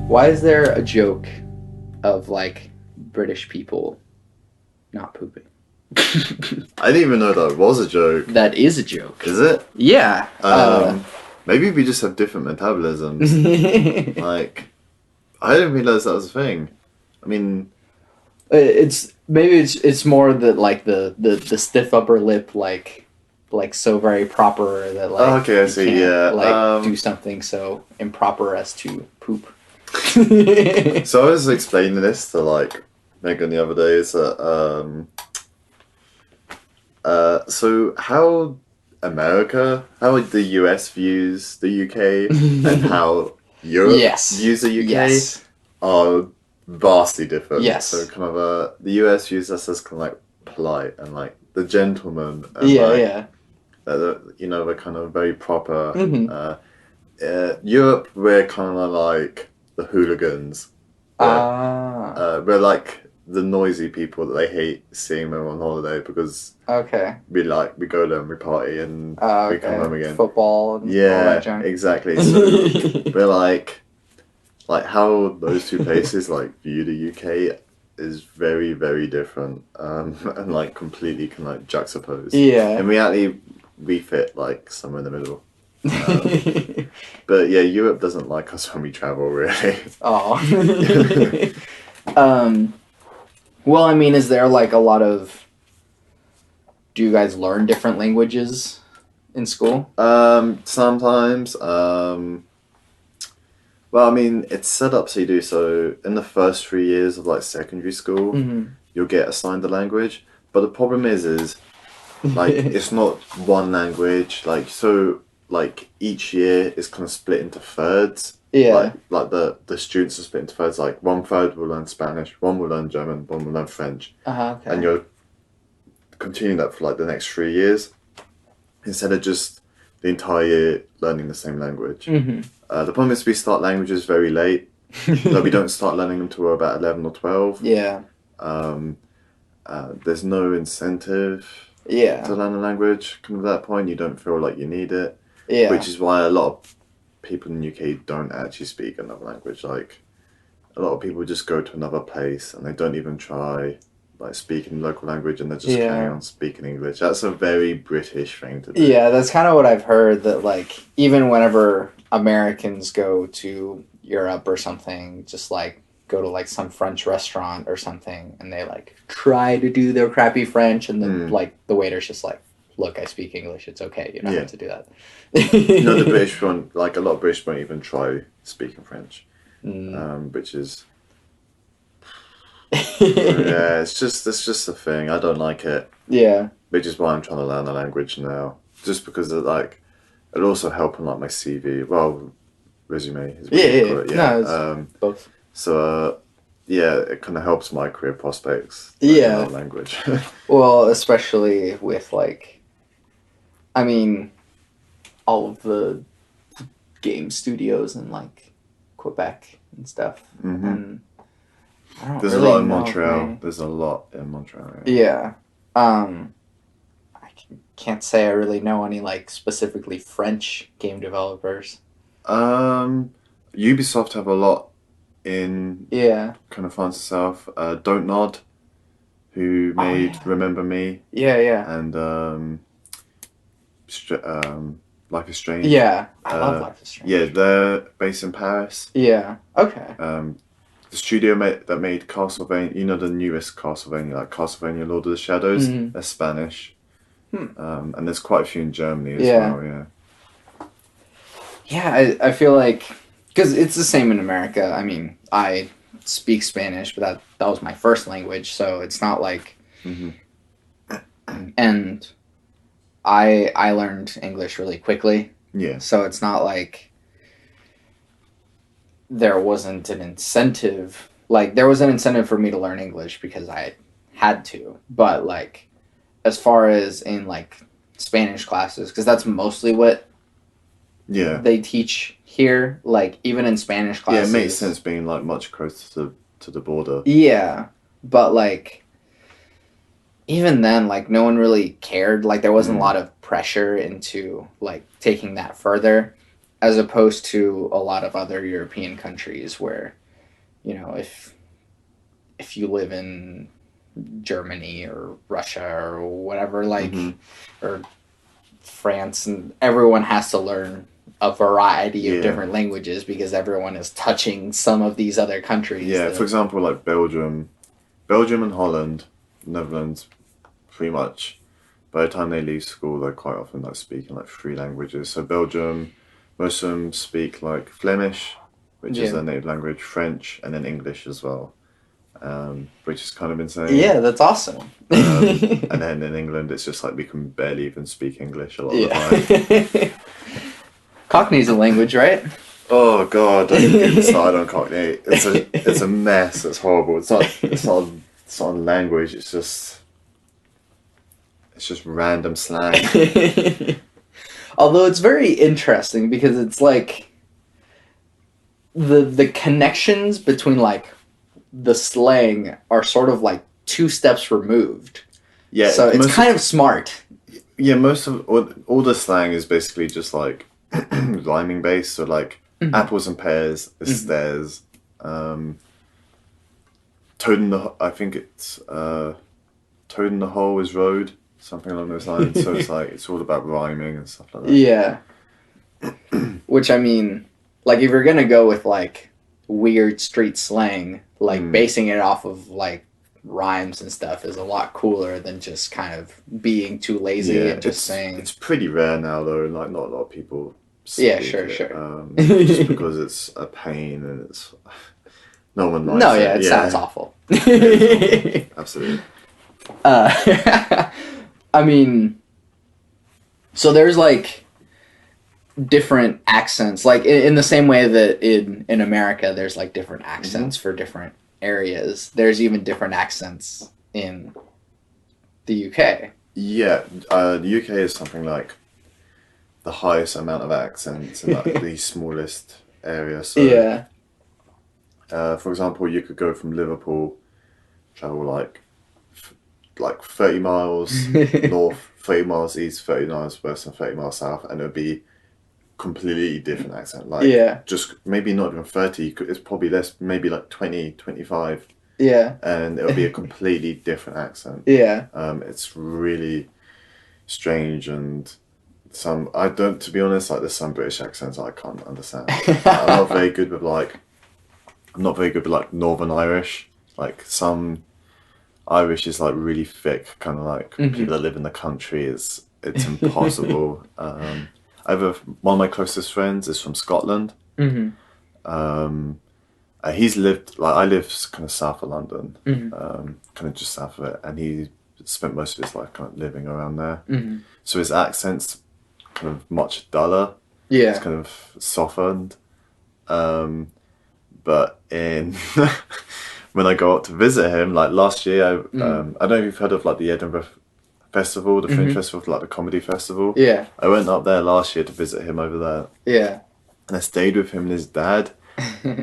Why is there a joke of like British people not pooping? I didn't even know that was a joke. That is a joke. Is it? Yeah. Maybe we just have different metabolisms. Like, I didn't realize that was a thing. I mean, it's more that like the stiff upper lip like so very proper that oh, like okay, I you see. can't Yeah. like do something so improper as to poop. So I was explaining this to like Megan the other day. Is that so how the US views the UK and how Europe Yes. views the UK Yes. are vastly different. So Yes. kind of the US views us as kind of like polite and like the gentleman and Yeah, like yeah. they're kind of very proper. Mm-hmm. Europe, we're kind of like the hooligans. Ah, We're like the noisy people that they hate seeing them on holiday because okay. we go there and we party and we come Okay. home again. Football and all that Yeah, junk. exactly. So we're like how those two places like view the UK is very very different and like completely can like juxtapose. Yeah. In reality, we fit like somewhere in the middle. But yeah, Europe doesn't like us when we travel really. Oh. um, well, I mean, is there like a lot of. Do you guys learn different languages in school? Sometimes well, I mean, it's set up so you do so in the first 3 years of like secondary school, Mm-hmm. you'll get assigned a language. But the problem is like it's not one language. Like so, like each year is kind of split into thirds. Yeah. Like the students are split into thirds. Like one third will learn Spanish, one will learn German, one will learn French, Okay. and you're continuing that for like the next 3 years instead of just the entire year learning the same language. Mm-hmm. The problem is we start languages very late. Like we don't start learning them until we're about 11 or 12. Yeah. There's no incentive Yeah. to learn a language. Come to that point, you don't feel like you need it. Yeah. Which is why a lot of people in the UK don't actually speak another language. Like a lot of people just go to another place and they don't even try like speaking local language and they're just carrying on speaking English. That's a very British thing to do. Yeah, that's kind of what I've heard that like even whenever Americans go to Europe or something, just like go to like some French restaurant or something and they like try to do their crappy French and then like the waiter's just like, look, I speak English, it's okay, you don't have to do that. No, the British one, like a lot of British won't even try speaking French, which is yeah, it's just a thing. I don't like it. Yeah. Which is why I'm trying to learn the language now, just because like it'll also help on like my CV. Well, resume is what you call it. Yeah. No, it's both. So yeah, it kind of helps my career prospects. Yeah. Language. Well, especially with like, I mean, all of the game studios in like Quebec and stuff, and I don't There's really a lot in know Montreal. There's a lot in Montreal. Yeah. I can't say I really know any like specifically French game developers. Ubisoft have a lot in kind of France itself. Don't Nod, who made Remember Me. Yeah. And Life is Strange. Yeah, I love Life is Strange. Yeah, they're based in Paris. Yeah. Okay. The studio that made Castlevania, you know, the newest Castlevania, like Castlevania Lord of the Shadows, they're Spanish. And there's quite a few in Germany as well, yeah. Yeah, I feel like, because it's the same in America. I mean, I speak Spanish, but that was my first language, so it's not like, and I learned English really quickly. Yeah. So it's not like there wasn't an incentive. Like, there was an incentive for me to learn English because I had to. But, like, as far as in, like, Spanish classes, because that's mostly what they teach here. Like, even in Spanish classes. Yeah, it makes sense being, like, much closer to the border. Yeah. But, like, even then, like, no one really cared. Like, there wasn't a lot of pressure into, like, taking that further. as opposed to a lot of other European countries where, if you live in Germany or Russia or whatever, Hmm. or France, and everyone has to learn a variety of Yeah. different languages because everyone is touching some of these other countries Yeah. For that. example, like Belgium and Holland, Netherlands, pretty much. By the time they leave school, they're quite often like speaking like three languages. So Belgium, most of them speak like Flemish, which is Yeah. their native language, French, and then English as well, which is kind of insane. Yeah, that's awesome. And then in England, it's just like we can barely even speak English a lot of the time. Yeah. Cockney's a language, right? Oh God, don't even get me started on Cockney. It's a mess. It's horrible. It's not a language. It's just random slang. Although it's very interesting because it's like the connections between like the slang are sort of like two steps removed. Yeah, So it's kind of smart. most of all the slang is basically just like rhyming based. So like Mhm. apples and pears is Mhm. stairs. Toad in the I think it's toad in the hole is road. Something along those lines. So it's like it's all about rhyming and stuff like that. Yeah. Which I mean, like if you're gonna go with like weird street slang, like Mm. basing it off of like rhymes and stuff is a lot cooler than just kind of being too lazy Yeah, and just it's saying, pretty rare now though, and like not a lot of people yeah, speak sure, it. sure. Just because it's a pain and it's no one No, likes yeah, it. it sounds Yeah, awful. it is awful. Absolutely. I mean, so there's like different accents, like in the same way that in America there's like different Hmm. accents for different areas. There's even different accents in the UK. Yeah, the UK is something like the highest amount of accents in like the smallest area. So, Yeah. for example, you could go from Liverpool, travel like 30 miles north, 30 miles east, 30 miles west, and 30 miles south, and it would be completely different accent. Like Yeah. just maybe not even 30, it's probably less, maybe like 20, 25, Yeah. and it'll be a completely different accent. Yeah. It's really strange and some I don't to be honest like there's some British accents I can't understand. I'm not very good with like I'm not very good with like Northern Irish. Like some Irish is like really thick, kind of like Hmm. people that live in the country. It's impossible. I have one of my closest friends is from Scotland. Hmm. He's lived like I live kind of south of London, Hmm. kind of just south of it, and he spent most of his life kind of living around there. Hmm. So his accent's kind of much duller. It's Yeah. kind of softened. Um, but in when I go out to visit him, like last year, Mm. I don't know if you've heard of like the Edinburgh Festival, the Fringe Hmm. Festival, like the comedy festival. Yeah. I went up there last year to visit him over there, Yeah. and I stayed with him and his dad.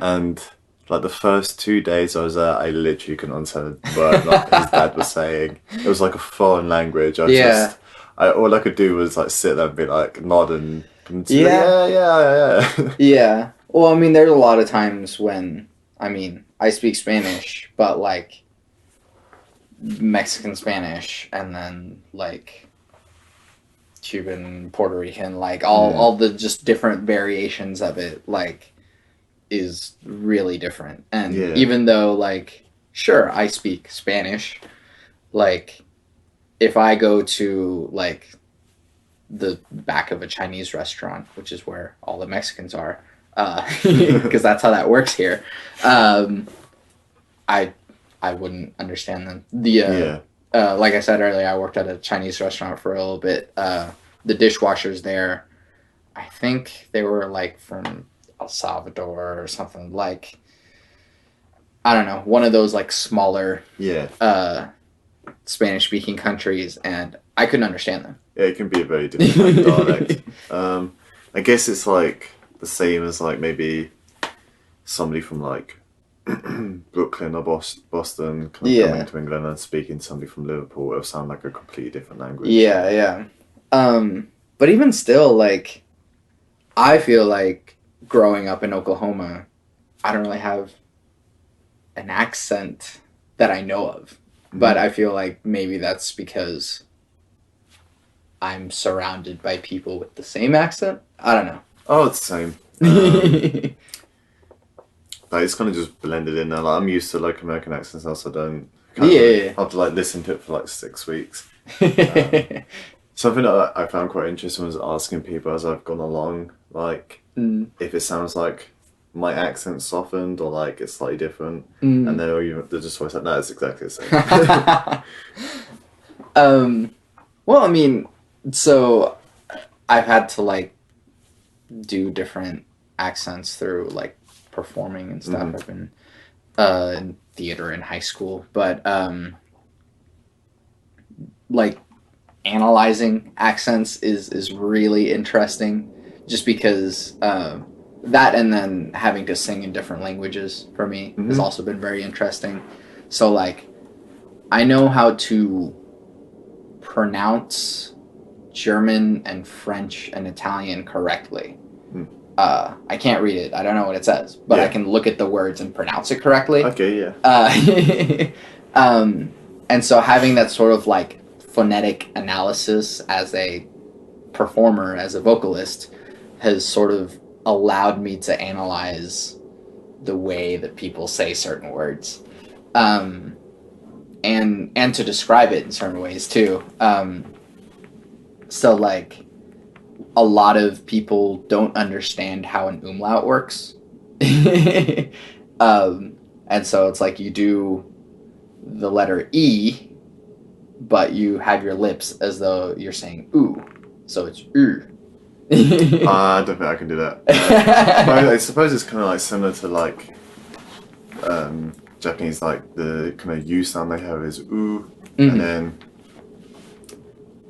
And like the first 2 days I was there, I literally couldn't understand a word like his dad was saying. It was like a foreign language. Yeah. All I could do was like sit there and be like nod and be like, Yeah. yeah, yeah, yeah. Yeah. Well, I mean, there's a lot of times when, I mean, I speak Spanish, but like Mexican Spanish and then like Cuban, Puerto Rican, like Mm, all the just different variations of it, like is really different. And yeah. even though like sure I speak Spanish, like if I go to like the back of a Chinese restaurant, which is where all the Mexicans are, because that's how that works here. Um, I I wouldn't understand them. Yeah. Like I said earlier, I worked at a Chinese restaurant for a little bit. The dishwashers there, I think they were like from El Salvador or something. Like I don't know, one of those like smaller Yeah. uh, Spanish speaking countries, and I couldn't understand them. Yeah, it can be a very different like dialect. Um, I guess it's like the same as like maybe somebody from like Brooklyn or Boston kind of coming Yeah, to England and speaking to somebody from Liverpool. It'll sound like a completely different language. yeah, yeah. But even still, like I feel like growing up in Oklahoma, I don't really have an accent that I know of. But Mm. I feel like maybe that's because I'm surrounded by people with the same accent. I don't Oh, it's the same. know. Like it's kind of just blended in now. Like I'm used to like American accents now, so I don't kind of Yeah. have to like listen to it for like 6 weeks. Um, Mm. Something that I found quite interesting was asking people as I've gone along, like if it sounds like my accent softened or like it's slightly different, and Mm. they're just always like, "No, it's exactly the same." um, well, I mean, so I've had to like do different accents through like performing and stuff. Hmm. I've been in theater in high school, but like analyzing accents is really interesting, just because that and then having to sing in different languages for me has Hmm. also been very interesting. So like I know how to pronounce German and French and Italian correctly. Mm. I can't read it. I don't know what it says, but I Yeah. can look at the words and pronounce it correctly. Okay. Yeah. Uh, um, and so having that sort of like phonetic analysis as a performer, as a vocalist, has sort of allowed me to analyze the way that people say certain words, um, and to describe it in certain ways too. So like a lot of people don't understand how an umlaut works. um, and so it's like you do the letter E, but you have your lips as though you're saying ooh. So it's ooh. I don't think I can do that. But I suppose it's kind of like similar to like Japanese, like the kind of U sound they have is oo, and Mm-hmm. then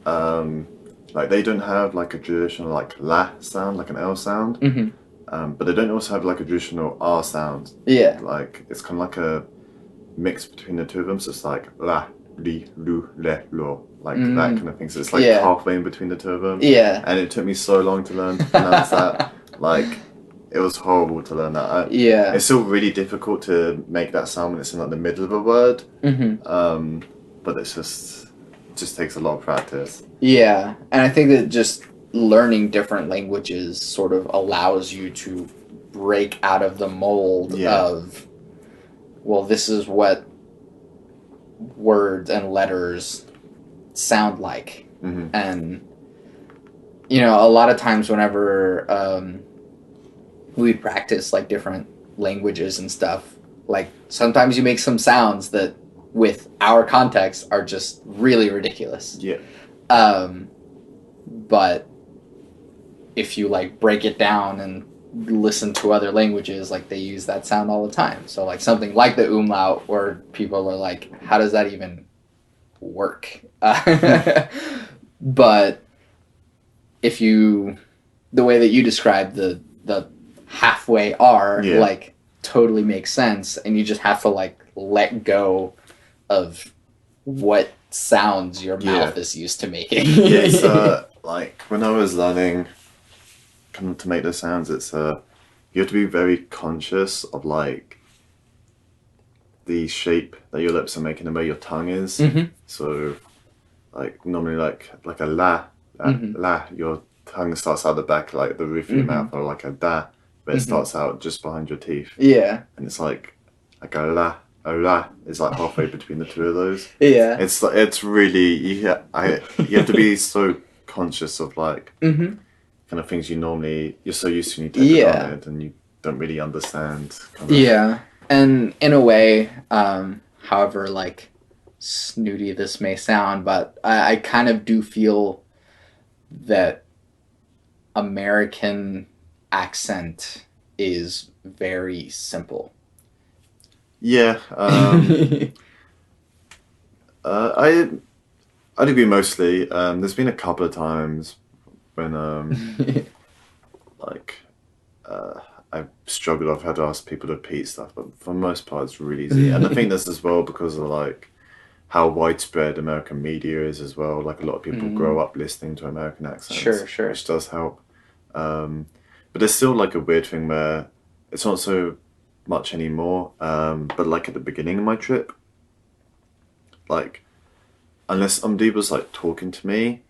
um, like they don't have like a traditional like la sound, like an L sound, Mm-hmm. but they don't also have like a traditional R sound. Yeah. Like it's kind of like a mix between the two of them. So it's like la, li, lu, le, lo, like that Mm. kind of thing. So it's like Yeah. halfway in between the two of them. Yeah. And it took me so long to learn to pronounce that. Like it was horrible to learn that. Yeah. It's still really difficult to make that sound when it's in like the middle of a word. Mm-hmm. But it's just takes a lot of practice. Yeah. And I think that just learning different languages sort of allows you to break out of the mold Yeah. of, well, this is what words and letters sound like. Hmm. And, you know, a lot of times whenever we practice like different languages and stuff, like sometimes you make some sounds that with our context are just really ridiculous. Yeah. Um, but if you like break it down and listen to other languages, like they use that sound all the time. So like something like the umlaut, where people are like, how does that even work? But if you, the way that you describe the halfway R, Yeah. like totally makes sense, and you just have to like let go of what sounds your Yeah. mouth is used to making. Yeah. It's like when I was learning kind of to make the sounds, it's you have to be very conscious of like the shape that your lips are making and where your tongue is. Mhm. So like normally like a la Mhm. la, your tongue starts out the back like the roof of your mouth, Mhm. or like a da, but it Mhm. starts out just behind your teeth, Yeah. and it's like a la is like halfway between the two of those. Yeah. It's really you have to be so conscious of like Mhm. kind of things you're so used to when you take for Yeah. granted and you don't really understand kind of. Yeah. And in a way, however like snooty this may sound, but I kind of do feel that American accent is very simple. Yeah. Uh, I I'd agree mostly. There's been a couple of times when like uh, I've struggled. I've had to ask people to repeat stuff, but for the most part, it's really easy. And I think that's as well because of like how widespread American media is as well. Like a lot of people grow Mm, up listening to American sure, accents, sure. which does help. Um, but there's still like a weird thing where it's not so much anymore. But like at the beginning of my trip, like unless somebody was like talking to me,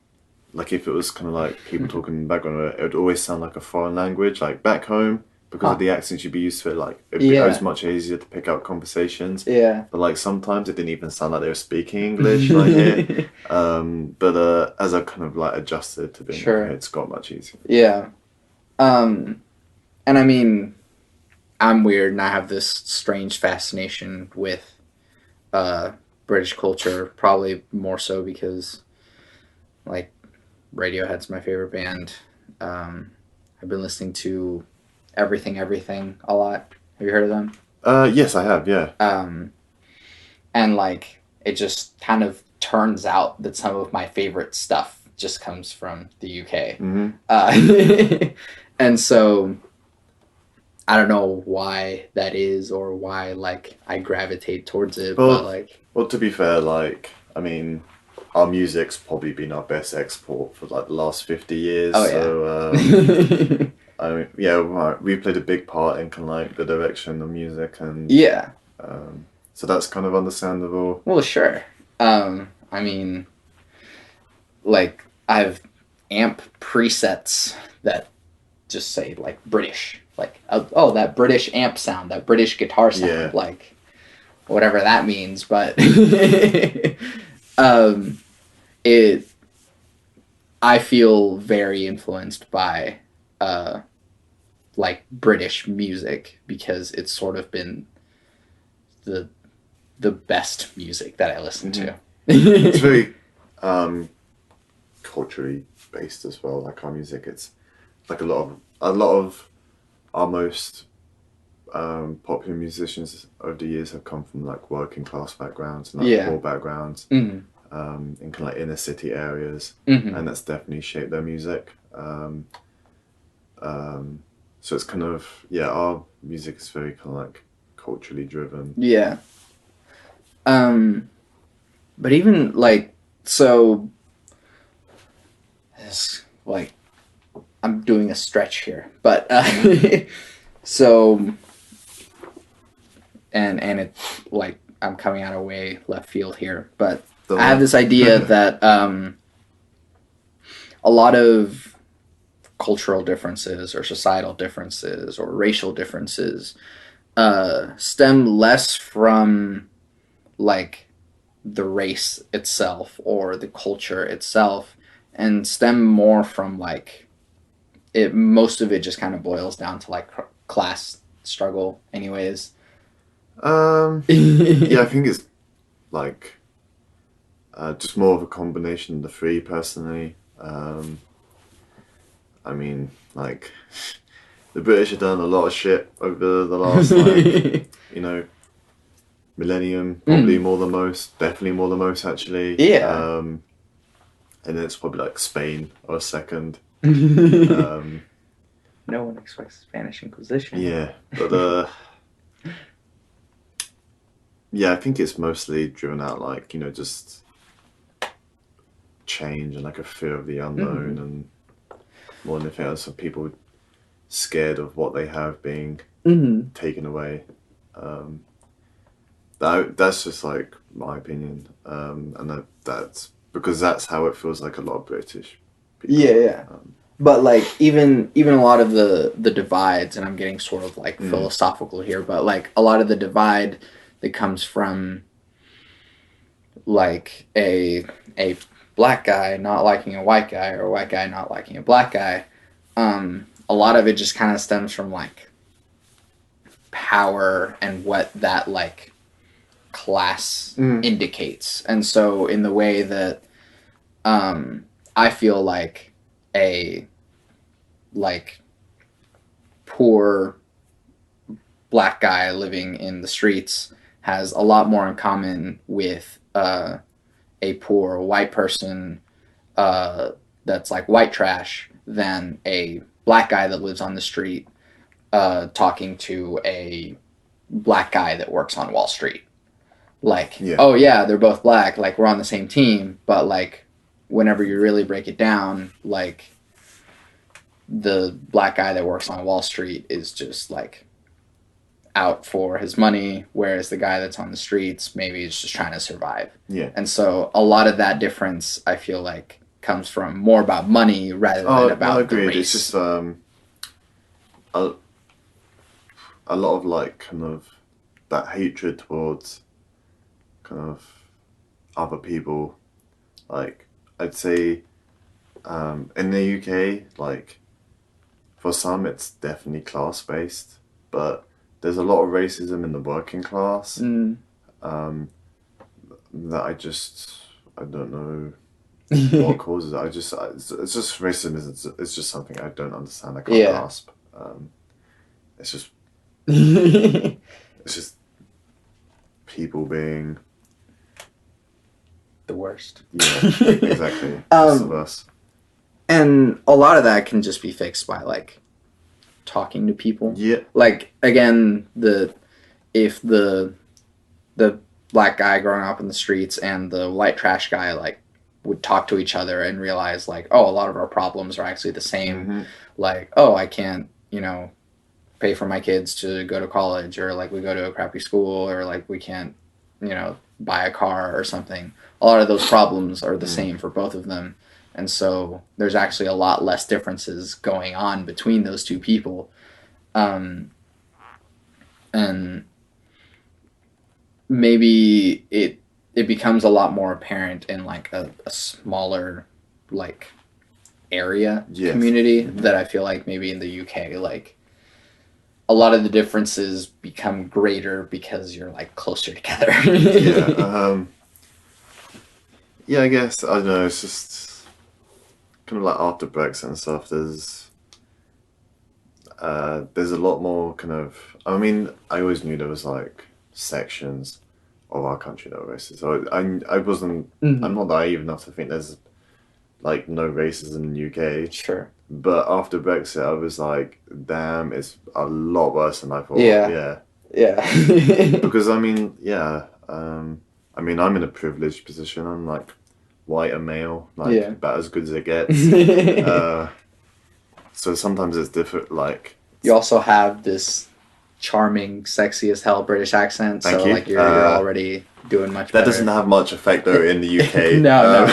like if it was kind of like people talking in the background, it would always sound like a foreign language. Like back home, because of Huh. the accents you'd be used to it, like it was Yeah. much easier to pick up conversations. Yeah. But like sometimes it didn't even sound like they were speaking English, like here. But as I kind of like adjusted to being over here, Sure. it's got much easier. Yeah. Um, and I mean, I'm weird and I have this strange fascination with uh, British culture, probably more so because like Radiohead's my favorite band. Um, I've been listening to Everything a lot. Have you heard of them? Yes, I have. Yeah. Um, and like it just kind of turns out that some of my favorite stuff just comes from the UK. Hmm. And so I don't know why that is or why like I gravitate towards it, but Well, like well, to be fair, like I mean, our music's probably been our best export for like the last 50 years. oh yeah. So I mean, yeah, right, we played a big part in kind of like the direction of music, and Yeah. so that's kind of understandable. Well, sure. I mean, like I have amp presets that just say like British, like oh that British amp sound, that British guitar sound, Yeah. like whatever that means. But um, it I feel very influenced by uh, like British music because it's sort of been the the best music that I listen Hmm. to. It's very um, culturally based as well. Like our music, it's like a lot of our most popular musicians over the years have come from like working class backgrounds and like Yeah. poor backgrounds, Mm. in kind of like inner city areas, Hmm. and that's definitely shaped their music. So it's kind of yeah, our music is very kind of like culturally driven. Yeah. Um, but even like so, this, like I'm doing a stretch here, but so and it like I'm coming out of way left field here, but Don't I have worry. this idea that a lot of cultural differences or societal differences or racial differences stem less from like the race itself or the culture itself and stem more from like it most of it just kind of boils down to like class struggle anyways. Yeah, I think it's like just more of a combination of the three. Personally, I mean, like the British have done a lot of shit over the last like you know millennium, probably Mm, more than most, definitely more than most actually. yeah. And then it's probably like Spain or second. No Um, one expects Spanish Inquisition. yeah, but yeah, I think it's mostly driven out like just change and like a fear of the Mm-hmm. unknown, and more than anything else, of people scared of what they have being Mm-hmm. taken away. Um, that's just like my opinion, and that's because that's how it feels like a lot of British Yeah, people. yeah. But like even a lot of the divides, and I'm getting sort of like Mm, philosophical here, but like a lot of the divide that comes from like a black guy not liking a white guy or a white guy not liking a black guy, a lot of it just kind of stems from like power and what that like class mm, indicates. And so in the way that I feel like a like poor black guy living in the streets has a lot more in common with a poor white person uh, that's like white trash than a black guy that lives on the street talking to a black guy that works on Wall Street. Like, yeah, oh yeah, they're both black, like we're on the same team, but like whenever you really break it down, like the black guy that works on Wall Street is just like out for his money, whereas the guy that's on the streets maybe is just trying to survive. Yeah. And so a lot of that difference, I feel like, comes from more about money rather than Oh, no, about the agreed. race. It's just a, a lot of like kind of that hatred towards kind of other people. Like I'd say in the UK, like for some it's definitely class based, but there's a lot of racism in the working class Mm. that I don't know what causes it. It's just racism. It's just something I don't understand. I can't Yeah. grasp. It's just The it's just people being worst. yeah exactly just the worst. And a lot of that can just be fixed by like talking to people. Yeah. Like again, if the black guy growing up in the streets and the white trash guy like would talk to each other and realize like, oh, a lot of our problems are actually the same. Mm-hmm. Like, oh, I can't, pay for my kids to go to college, or like we go to a crappy school, or like we can't, buy a car or something. A lot of those problems are the same for both of them. And so there's actually a lot less differences going on between those two people. And maybe it becomes a lot more apparent in like a smaller like area community that I feel like maybe in the UK like a lot of the differences become greater because you're like closer together. Yeah, I guess I don't know. It's just kind of like after Brexit and stuff. There's a lot more kind of. I mean, I always knew there was like sections of our country that were racist. So I wasn't. Mm-hmm. I'm not naive enough to think there's like no racism in the UK. Sure. But after Brexit, I was like, damn, it's a lot worse than I thought. Yeah. Because I mean, yeah. I mean, I'm in a privileged position. I'm like white and male, like about as good as it gets. So sometimes it's different. Like you also have this charming, sexy as hell British accent. Thank so you. like you're already doing much better. That doesn't have much effect though in the UK. No.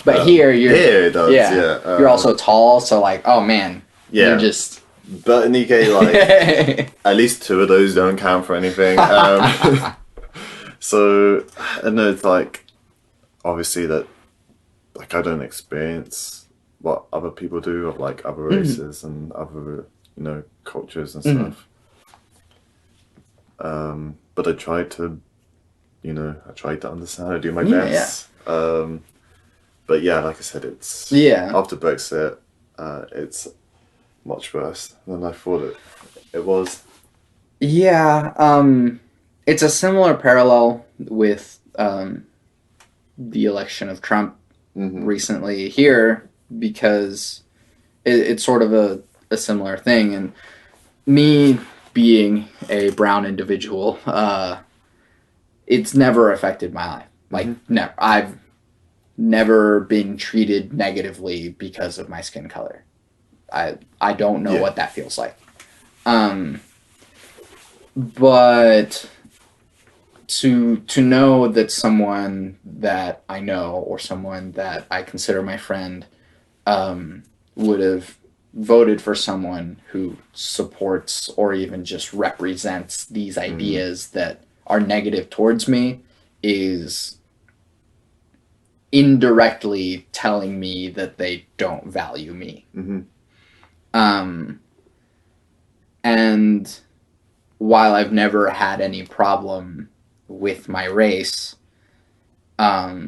But here it does. Yeah. You're also tall, so like, oh man. Yeah. You're just. But in the UK, like at least two of those don't count for anything. So I know it's like obviously that like I don't experience what other people do of like other races and other cultures and stuff. But I try to understand. I do my best. But yeah, like I said, it's after Brexit, it's much worse than I thought it was. Yeah, it's a similar parallel with the election of Trump recently here, because it's sort of a similar thing. And me being a brown individual, it's never affected my life. Like, never. I've never been treated negatively because of my skin color. I don't know what that feels like. But to know that someone that I know or someone that I consider my friend would have voted for someone who supports or even just represents these ideas that are negative towards me is indirectly telling me that they don't value me. And while I've never had any problem with my race, it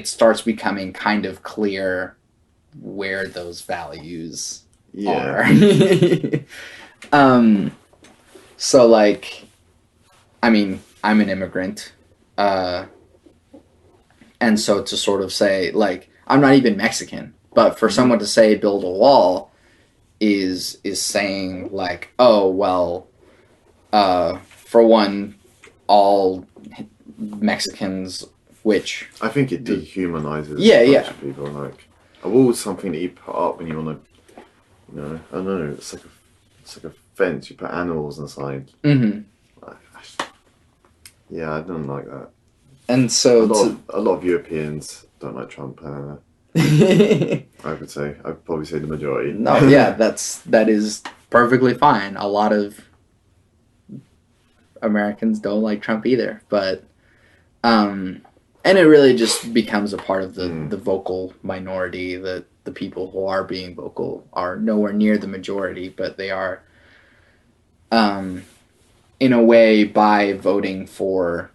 starts becoming kind of clear where those values are. So like, I mean, I'm an immigrant, and so to sort of say, like, I'm not even Mexican, but for someone to say build a wall is saying like, oh well, for one, all Mexicans, which I think it dehumanizes yeah people. Like a wall is something that you put up when you want to I don't know. It's like a fence. You put animals inside. Mm-hmm. Like, yeah, I don't like that. And so to A lot of Europeans don't like Trump. I could say I'd probably say the majority. no, yeah, that is perfectly fine. A lot of Americans don't like Trump either, but and it really just becomes a part of the vocal minority. That the people who are being vocal are nowhere near the majority, but they are, um, in a way, by voting for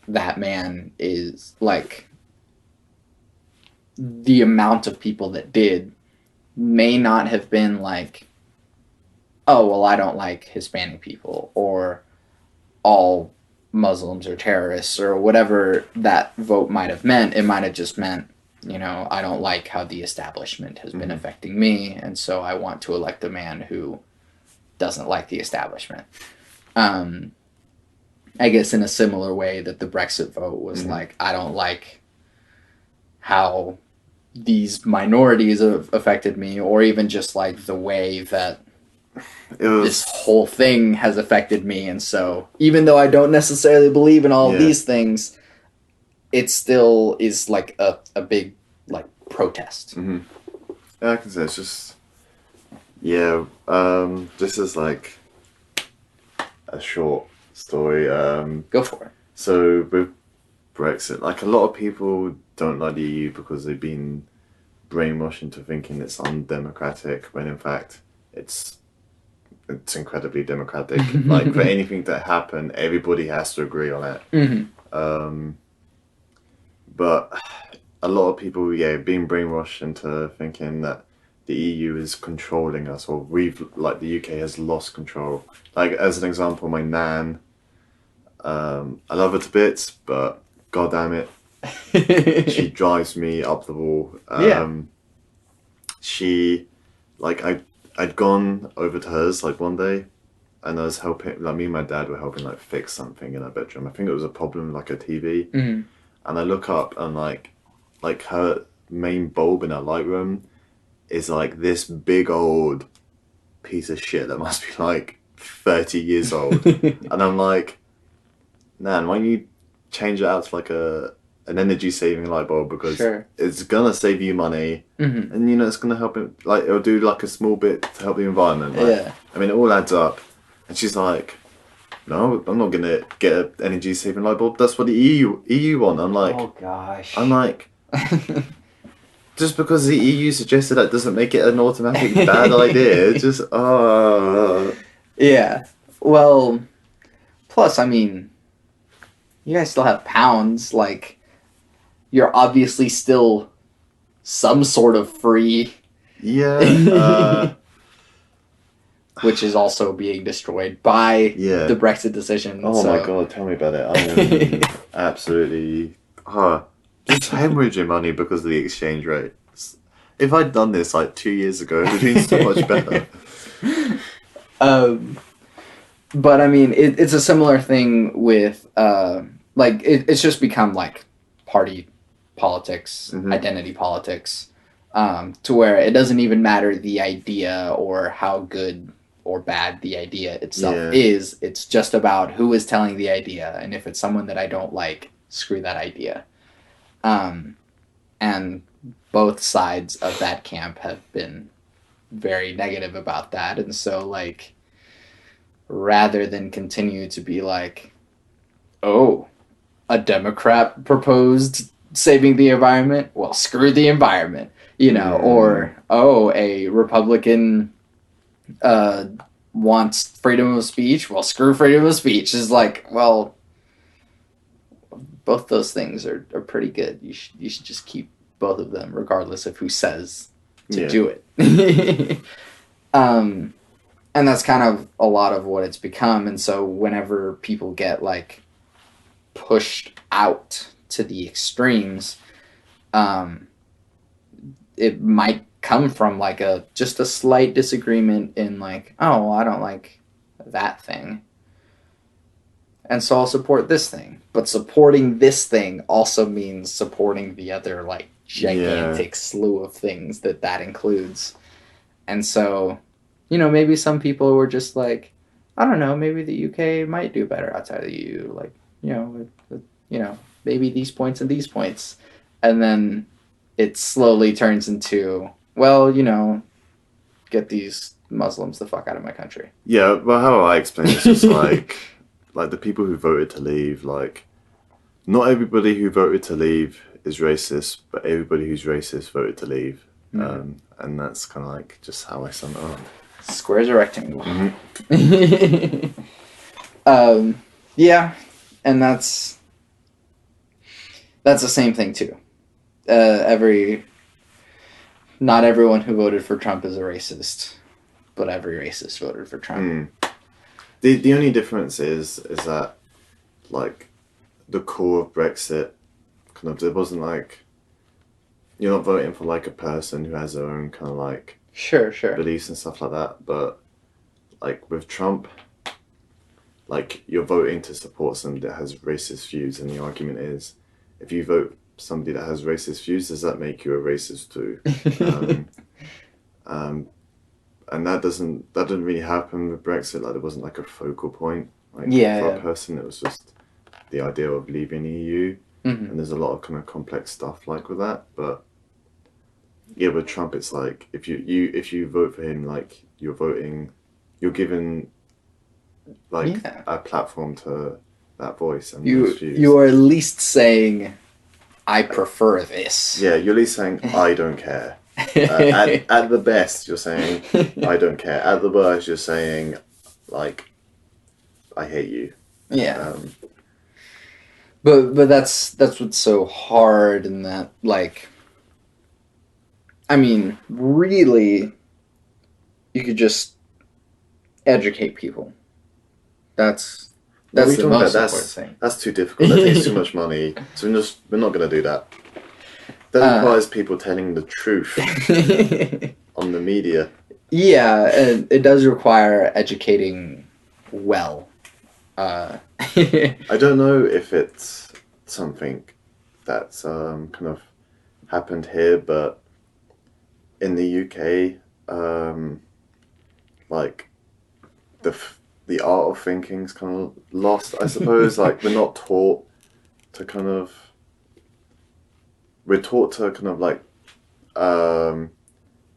that man is like the amount of people that did may not have been like, oh well, I don't like Hispanic people or all Muslims are terrorists or whatever that vote might have meant. It might have just meant, I don't like how the establishment has been affecting me, and so I want to elect a man who doesn't like the establishment. I guess in a similar way that the Brexit vote was like, I don't like how these minorities have affected me, or even just like the way that this whole thing has affected me. And so even though I don't necessarily believe in all of these things, it still is like a big like protest. Mm-hmm. Yeah, I can say it's just this is like a short story. Go for it. So with Brexit, like a lot of people don't like the EU because they've been brainwashed into thinking it's undemocratic, when in fact it's incredibly democratic. Like for anything to happen, everybody has to agree on it. Mm-hmm. But a lot of people, being brainwashed into thinking that the EU is controlling us, or the UK has lost control. Like as an example, my nan, I love her to bits, but god damn it, she drives me up the wall. She, like, I'd gone over to hers like one day, and I was helping, like me and my dad were helping like fix something in her bedroom. I think it was a problem like a TV, and I look up and like her main bulb in her light room is like this big old piece of shit that must be like 30 years old, and I'm like, Nan, why don't you change it out to like an energy saving light bulb, because it's gonna save you money, and it's gonna help it, like it'll do like a small bit to help the environment. Like, I mean, it all adds up. And she's like, no, I'm not gonna get an energy saving light bulb. That's what the EU want. I'm like, oh gosh. I'm like, just because the EU suggested that doesn't make it an automatic bad idea. Just yeah. Well, plus, I mean, you guys still have pounds. Like, you're obviously still some sort of free. Yeah. Which is also being destroyed by the Brexit decision. Oh my god, tell me about it. I mean, absolutely. Just hemorrhaging money because of the exchange rate. If I'd done this like 2 years ago, it would have been so much better. But I mean, it's a similar thing with, like, it's just become like party politics, identity politics, to where it doesn't even matter the idea or how good or bad the idea itself is. It's just about who is telling the idea, and if it's someone that I don't like, screw that idea. And both sides of that camp have been very negative about that, and so like, rather than continue to be like, oh, a Democrat proposed saving the environment, well, screw the environment, or oh, a Republican wants freedom of speech, well, screw freedom of speech. Is like, well, both those things are pretty good. You should just keep both of them, regardless of who says to do it. And that's kind of a lot of what it's become. And so whenever people get like pushed out to the extremes, it might come from like just a slight disagreement in like, oh, well, I don't like that thing, and so I'll support this thing. But supporting this thing also means supporting the other like gigantic slew of things that includes. And so, you know, maybe some people were just like, I don't know, maybe the UK might do better outside of the EU. Like, you know, you know, maybe these points and these points. And then it slowly turns into, well, you know, get these Muslims the fuck out of my country. Yeah, well, how I explain it's just like the people who voted to leave, like not everybody who voted to leave is racist, but everybody who's racist voted to leave. Mm-hmm. And that's kind of like just how I sum it up. Square's a rectangle. Mm-hmm. um, yeah, and that's the same thing too. Every not everyone who voted for Trump is a racist, but every racist voted for Trump. The only difference is that like the core of Brexit kind of it wasn't like you're not voting for like a person who has their own kind of like Sure, sure. beliefs and stuff like that, but like with Trump, like you're voting to support somebody that has racist views, and the argument is, if you vote somebody that has racist views, does that make you a racist too? Um, um, and that didn't really happen with Brexit. Like there wasn't like a focal point. Like Yeah, for a yeah. person, it was just the idea of leaving the EU, Mm-hmm. and there's a lot of kind of complex stuff like with that. But yeah, with Trump, it's like if you vote for him, like you're given like Yeah. a platform to that voice and those You views. are at least saying I prefer this. Yeah, you're at least saying I don't care. At the best, you're saying I don't care. At the worst, you're saying like I hate you. Yeah. Um, But that's what's so hard in that, like, I mean, really you could just educate people. That's what are that's we the talking about? most important thing. That's too difficult. That takes too much money. So we're not gonna do that. That uh, requires people telling the truth on the media. yeah, and it does require educating well. Uh, I don't know if it's something that's kind of happened here, but in the UK, like the art of thinking's kind of lost, I suppose. Like we're not taught to kind of we're taught to kind of like um,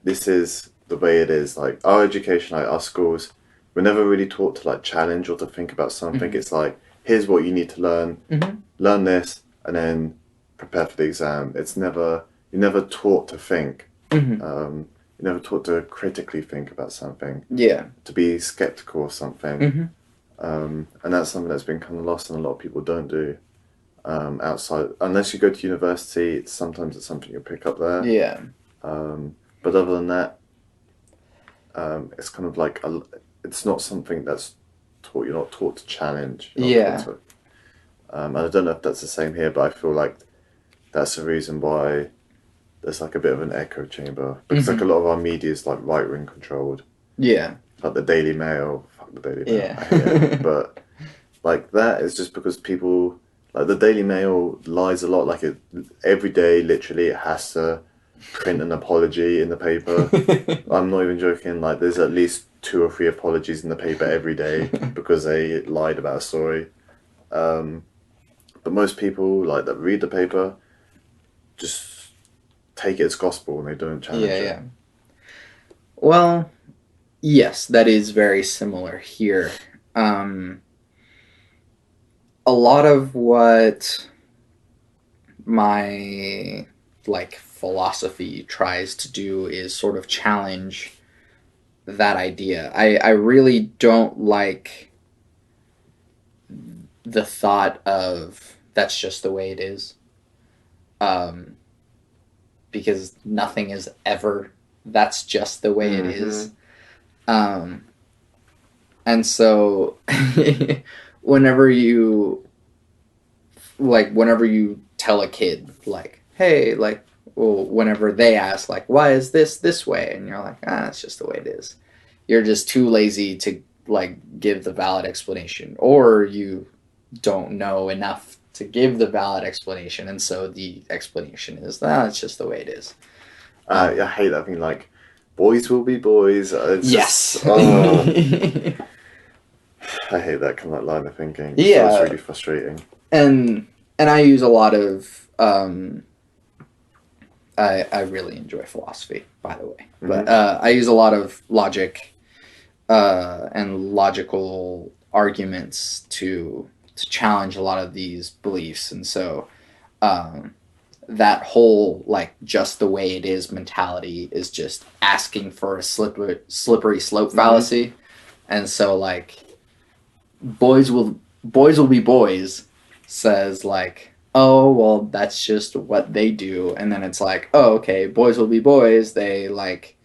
this is the way it is. Like our education, like our schools, we're never really taught to like challenge or to think about something. mhm, It's like here's what you need to learn, mhm, learn this, and then prepare for the exam. It's never you're never taught to think. mhm. You're never taught to critically think about something, Yeah. to be skeptical of something. Mhm. And that's something that's been kind of lost and a lot of people don't do outside unless you go to university. Sometimes it's something you pick up there, Yeah. but other than that, it's kind of like it's not something that's taught. You're not taught to challenge. You're not taught Yeah. to. And I don't know if that's the same here, but I feel like that's the reason why there's like a bit of an echo chamber because like a Mhm. lot of our media is like right wing controlled, Yeah. like the Daily Mail. Fuck the Daily Mail, I hate it. Yeah. But like that is just because people like the Daily Mail lies a lot. Like every day, literally, it has to print an apology in the paper. I'm not even joking. Like there's at least 2 or 3 apologies in the paper every day because they lied about a story. Um, but most people like that read the paper just take it as gospel and they don't Yeah, challenge it. yeah. Well, yes, that is very similar here. Um, a lot of what my like philosophy tries to do is sort of challenge that idea. I really don't like the thought of that's just the way it is. Um, because nothing is ever that's just the way it Mm-hmm. is. Um, and so whenever you whenever you tell a kid like, hey, like, well, whenever they ask like, why is this way, and you're like, ah, it's just the way it is, you're just too lazy to like give the valid explanation, or you don't know enough to give the valid explanation, and so the explanation is, ah, it's just the way it is. I um hate that thing. Like boys will be boys. It's just, Yes. oh, I hate that kind of line of thinking. So it's Yeah, really frustrating. and I use a lot of I really enjoy philosophy, by the way, but Hmm. I use a lot of logic and logical arguments to challenge a lot of these beliefs, and so um, that whole like just the way it is mentality is just asking for a slippery slope Hmm. fallacy, and so like boys will be boys says like, oh well, that's just what they do, and then it's like, oh okay, boys will be boys, they like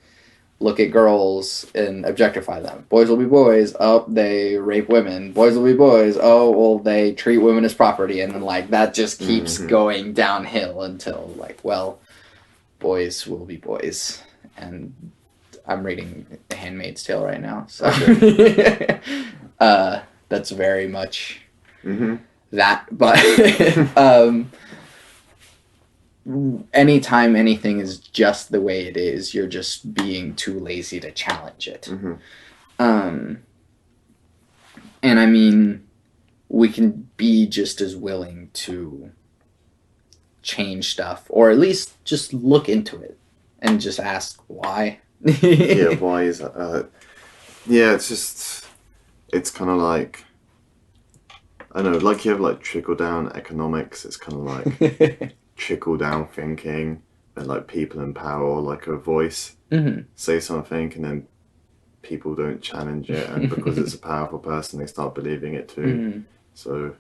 look at girls and objectify them. Boys will be boys, oh they rape women. Boys will be boys, oh well they treat women as property, and then like that just keeps Hmm. going downhill until like, well, boys will be boys. And I'm reading The Handmaid's Tale right now, so Okay. that's very much Hmm. that. But anytime anything is just the way it is, you're just being too lazy to challenge it. Hmm. Um, and I mean, we can be just as willing to change stuff, or at least just look into it and just ask why. Yeah, why is that? Yeah, it's just, it's kind of like, I don't know, like you have like trickle down economics, it's kind of like trickle down thinking, and like people in power, like a voice, Mhm. say something, and then people don't challenge it, and because it's a powerful person, they start believing it too. Mhm. So,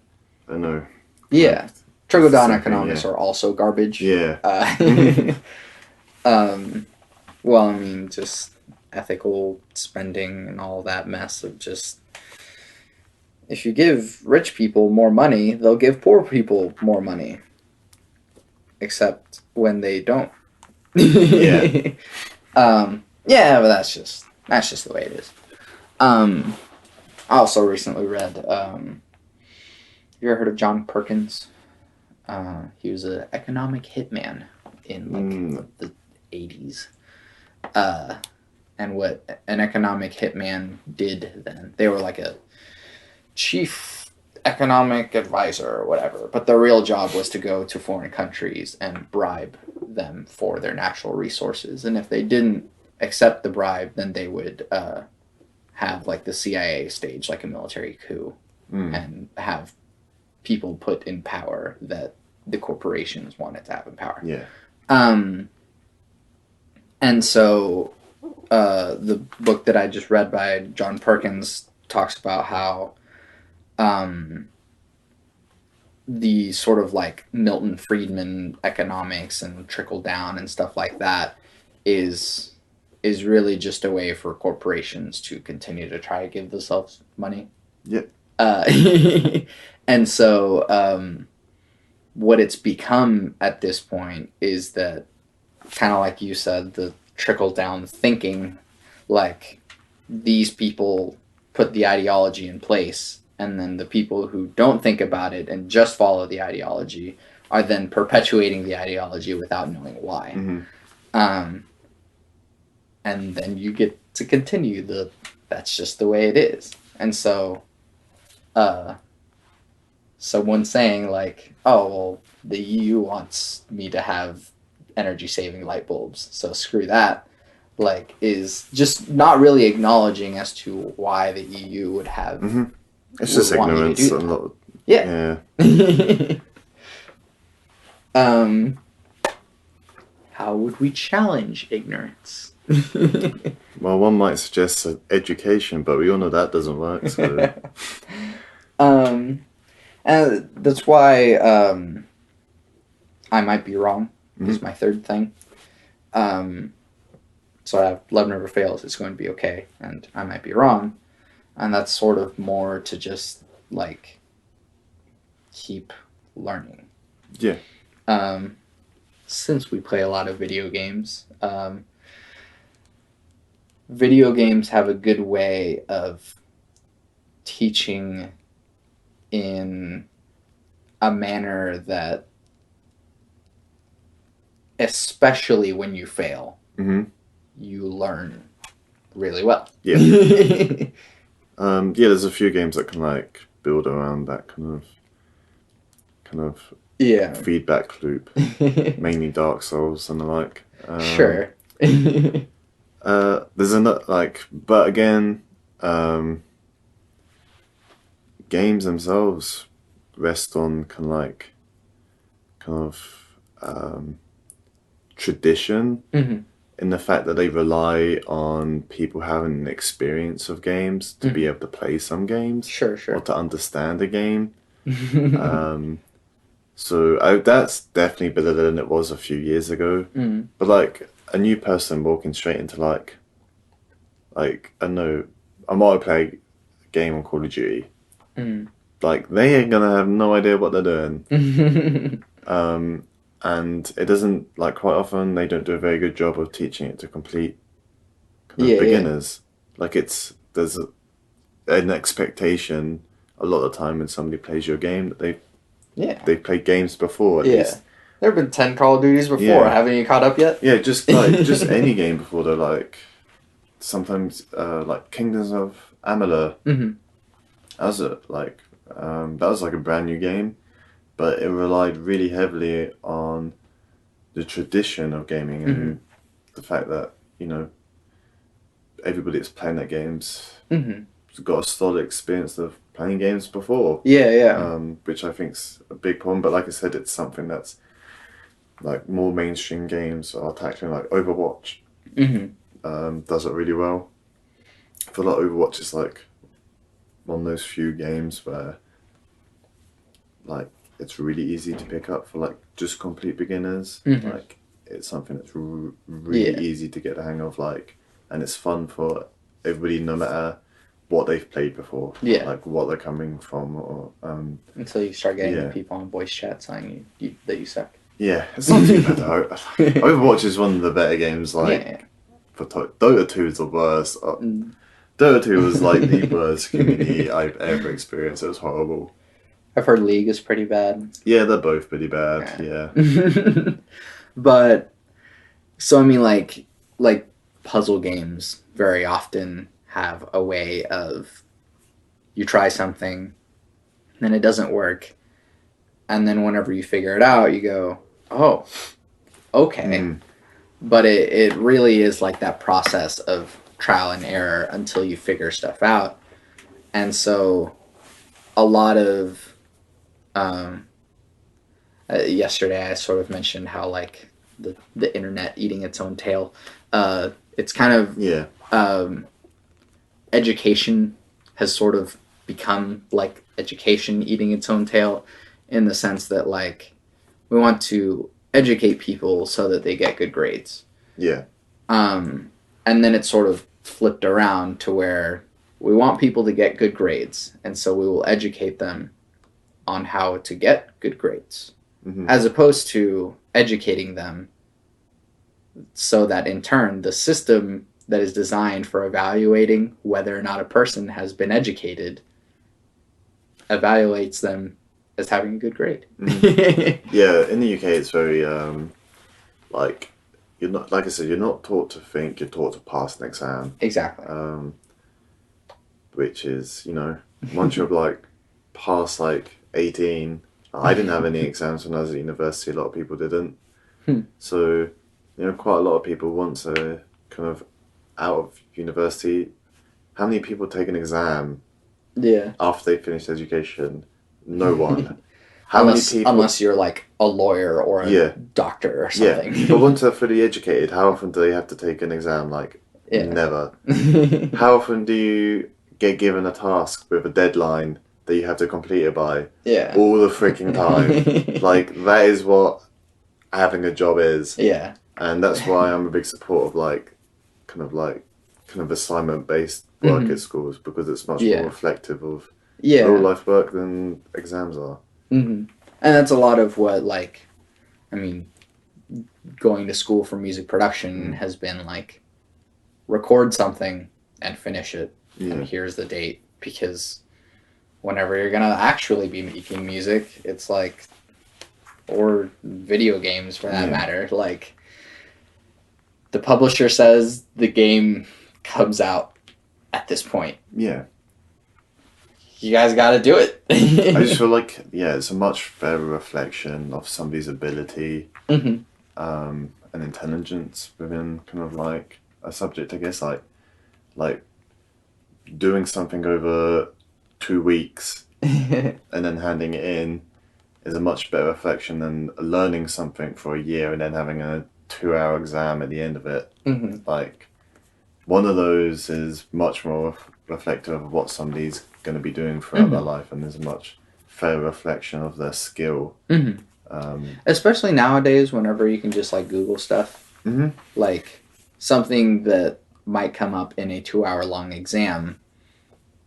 I don't know, kind of, Yeah, trickle it's the down same thing, economics yeah. are also garbage. Yeah. Um, well, I mean, just ethical spending and all that mess of just, if you give rich people more money, they'll give poor people more money, except when they don't. Yeah. Yeah, but that's just the way it is. Um, I also recently read. You ever heard of John Perkins? He was an economic hitman in like Mm. the 80s. Uh, and what an economic hitman did then, they were like a chief economic advisor or whatever, but their real job was to go to foreign countries and bribe them for their natural resources. And if they didn't accept the bribe, then they would have like the CIA stage like a military coup Mm. and have people put in power that the corporations wanted to have in power. Yeah. Um, and so the book that I just read by John Perkins talks about how um, the sort of like Milton Friedman economics and trickle down and stuff like that is really just a way for corporations to continue to try to give themselves money. Yep. Uh, and so what it's become at this point is that, kind of like you said, the trickle down thinking, like these people put the ideology in place, and then the people who don't think about it and just follow the ideology are then perpetuating the ideology without knowing why. Hmm. Um, and then you get to continue the that's just the way it is. And so uh, someone saying like, oh well, the EU wants me to have energy saving light bulbs, so screw that, like is just not really acknowledging as to why the EU Hmm. It's would just want you to ignorance do and that. not, Yeah. yeah. um, how would we challenge ignorance? Well, one might suggest education, but we all know that doesn't work, so. um, and that's why I might be wrong. Mhm. Is my third thing. Um, so I have love never fails. It's going to be okay, and I might be wrong, and that's sort of more to just like keep learning. Yeah. Um, since we play a lot of video games have a good way of teaching in a manner that, especially when you fail, Hmm. you learn really well. Yeah. Yeah, there's a few games that can like build around that kind of Yeah. feedback loop, mainly Dark Souls and the like. Sure. There's another like, but again, um, games themselves rest on kind of tradition Hmm. in the fact that they rely on people having an experience of games to be Hmm. able to play some games Sure, or sure. to understand a game. Um, so that's definitely better than it was a few years ago. Mm. But like a new person walking straight into like I know a multiplayer game on Call of Duty, Mm. like they ain't gonna have no idea what they're doing. Mm. Um, and it doesn't like quite often they don't do a very good job of teaching it to complete kind of Yeah, yeah. beginners. Like there's an expectation a lot of the time when somebody plays your game that Yeah. they've played games before at Yeah. least. There have been 10 Call of Duties before. Yeah, Haven't you caught up yet? yeah, just any game before they're like sometimes like Kingdoms of Amalur. Hmm. That was that was like a brand new game, but it relied really heavily on the tradition of gaming Hmm. and the fact that everybody that's playing that game's Hmm. got a solid experience of playing games before, Yeah, yeah. which I think's a big problem. But like I said, it's something that's like more mainstream games are tackling. Like Overwatch Hmm. does it really well. I feel like Overwatch is like one of those few games where like it's really easy to pick up for like just complete beginners. Hmm. Like it's something that's really Yeah. easy to get the hang of. Like, and it's fun for everybody, no matter what they've played before, Yeah. like what they're coming from, or Until you start getting yeah, people on voice chat saying that you suck. yeah. It's not too bad though. Overwatch is one of the better games. Yeah. Like, for Dota 2 is the worst. Mm. Dota 2 was like the worst community I've ever experienced. It was horrible. I've heard League is pretty bad. Yeah, they're both pretty bad. Yeah. Yeah. But so I mean like puzzle games very often have a way of you try something and it doesn't work, and then whenever you figure it out you go, oh, okay. Mm. But it really is like that process of trial and error until you figure stuff out. And so a lot of um, yesterday I sort of mentioned how like the internet eating its own tail. It's kind of Yeah. um, education has sort of become like education eating its own tail, in the sense that like we want to educate people so that they get good grades. Yeah. Um, and then it's sort of flipped around to where we want people to get good grades, and so we will educate them on how to get good grades, Mm-hmm. as opposed to educating them so that in turn the system that is designed for evaluating whether or not a person has been educated evaluates them as having a good grade. Mm-hmm. Yeah, in the UK it's very like you're not, like I said, you're not taught to think, you're taught to pass an exam. Exactly. Which is, once you're like past like 18, I didn't have any exams when I was at university, a lot of people didn't. So, quite a lot of people once they're kind of out of university, how many people take an exam Yeah. after they finish education? No one. How many people? Unless you're like a lawyer or a Yeah. doctor or Yeah, something. but once they're fully educated, how often do they have to take an exam? Like, Yeah. never. How often do you get given a task with a deadline that you have to complete it by? Yeah. All the freaking time. Like, that is what having a job is. Yeah. And that's why I'm a big support of kind of assignment based work at schools, because it's much more reflective of real life work than exams are. Mm-hmm. And that's a lot of what, like, I mean, going to school for music production has been like, record something and finish it. Yeah. And here's the date, because whenever you're gonna actually be making music, it's like, or video games for that matter, like, the publisher says the game comes out at this point. Yeah. You guys got to do it. I just feel like, yeah, it's a much fairer reflection of somebody's ability Mm-hmm. and intelligence within kind of like a subject, I guess, like doing something over 2 weeks and then handing it in is a much better reflection than learning something for a year and then having a 2-hour exam at the end of it. Mm-hmm. Like, one of those is much more reflective of what somebody's going to be doing throughout their life, and there's a much fairer reflection of their skill. Mm-hmm. Especially nowadays, whenever you can just like Google stuff, like something that might come up in a 2-hour long exam.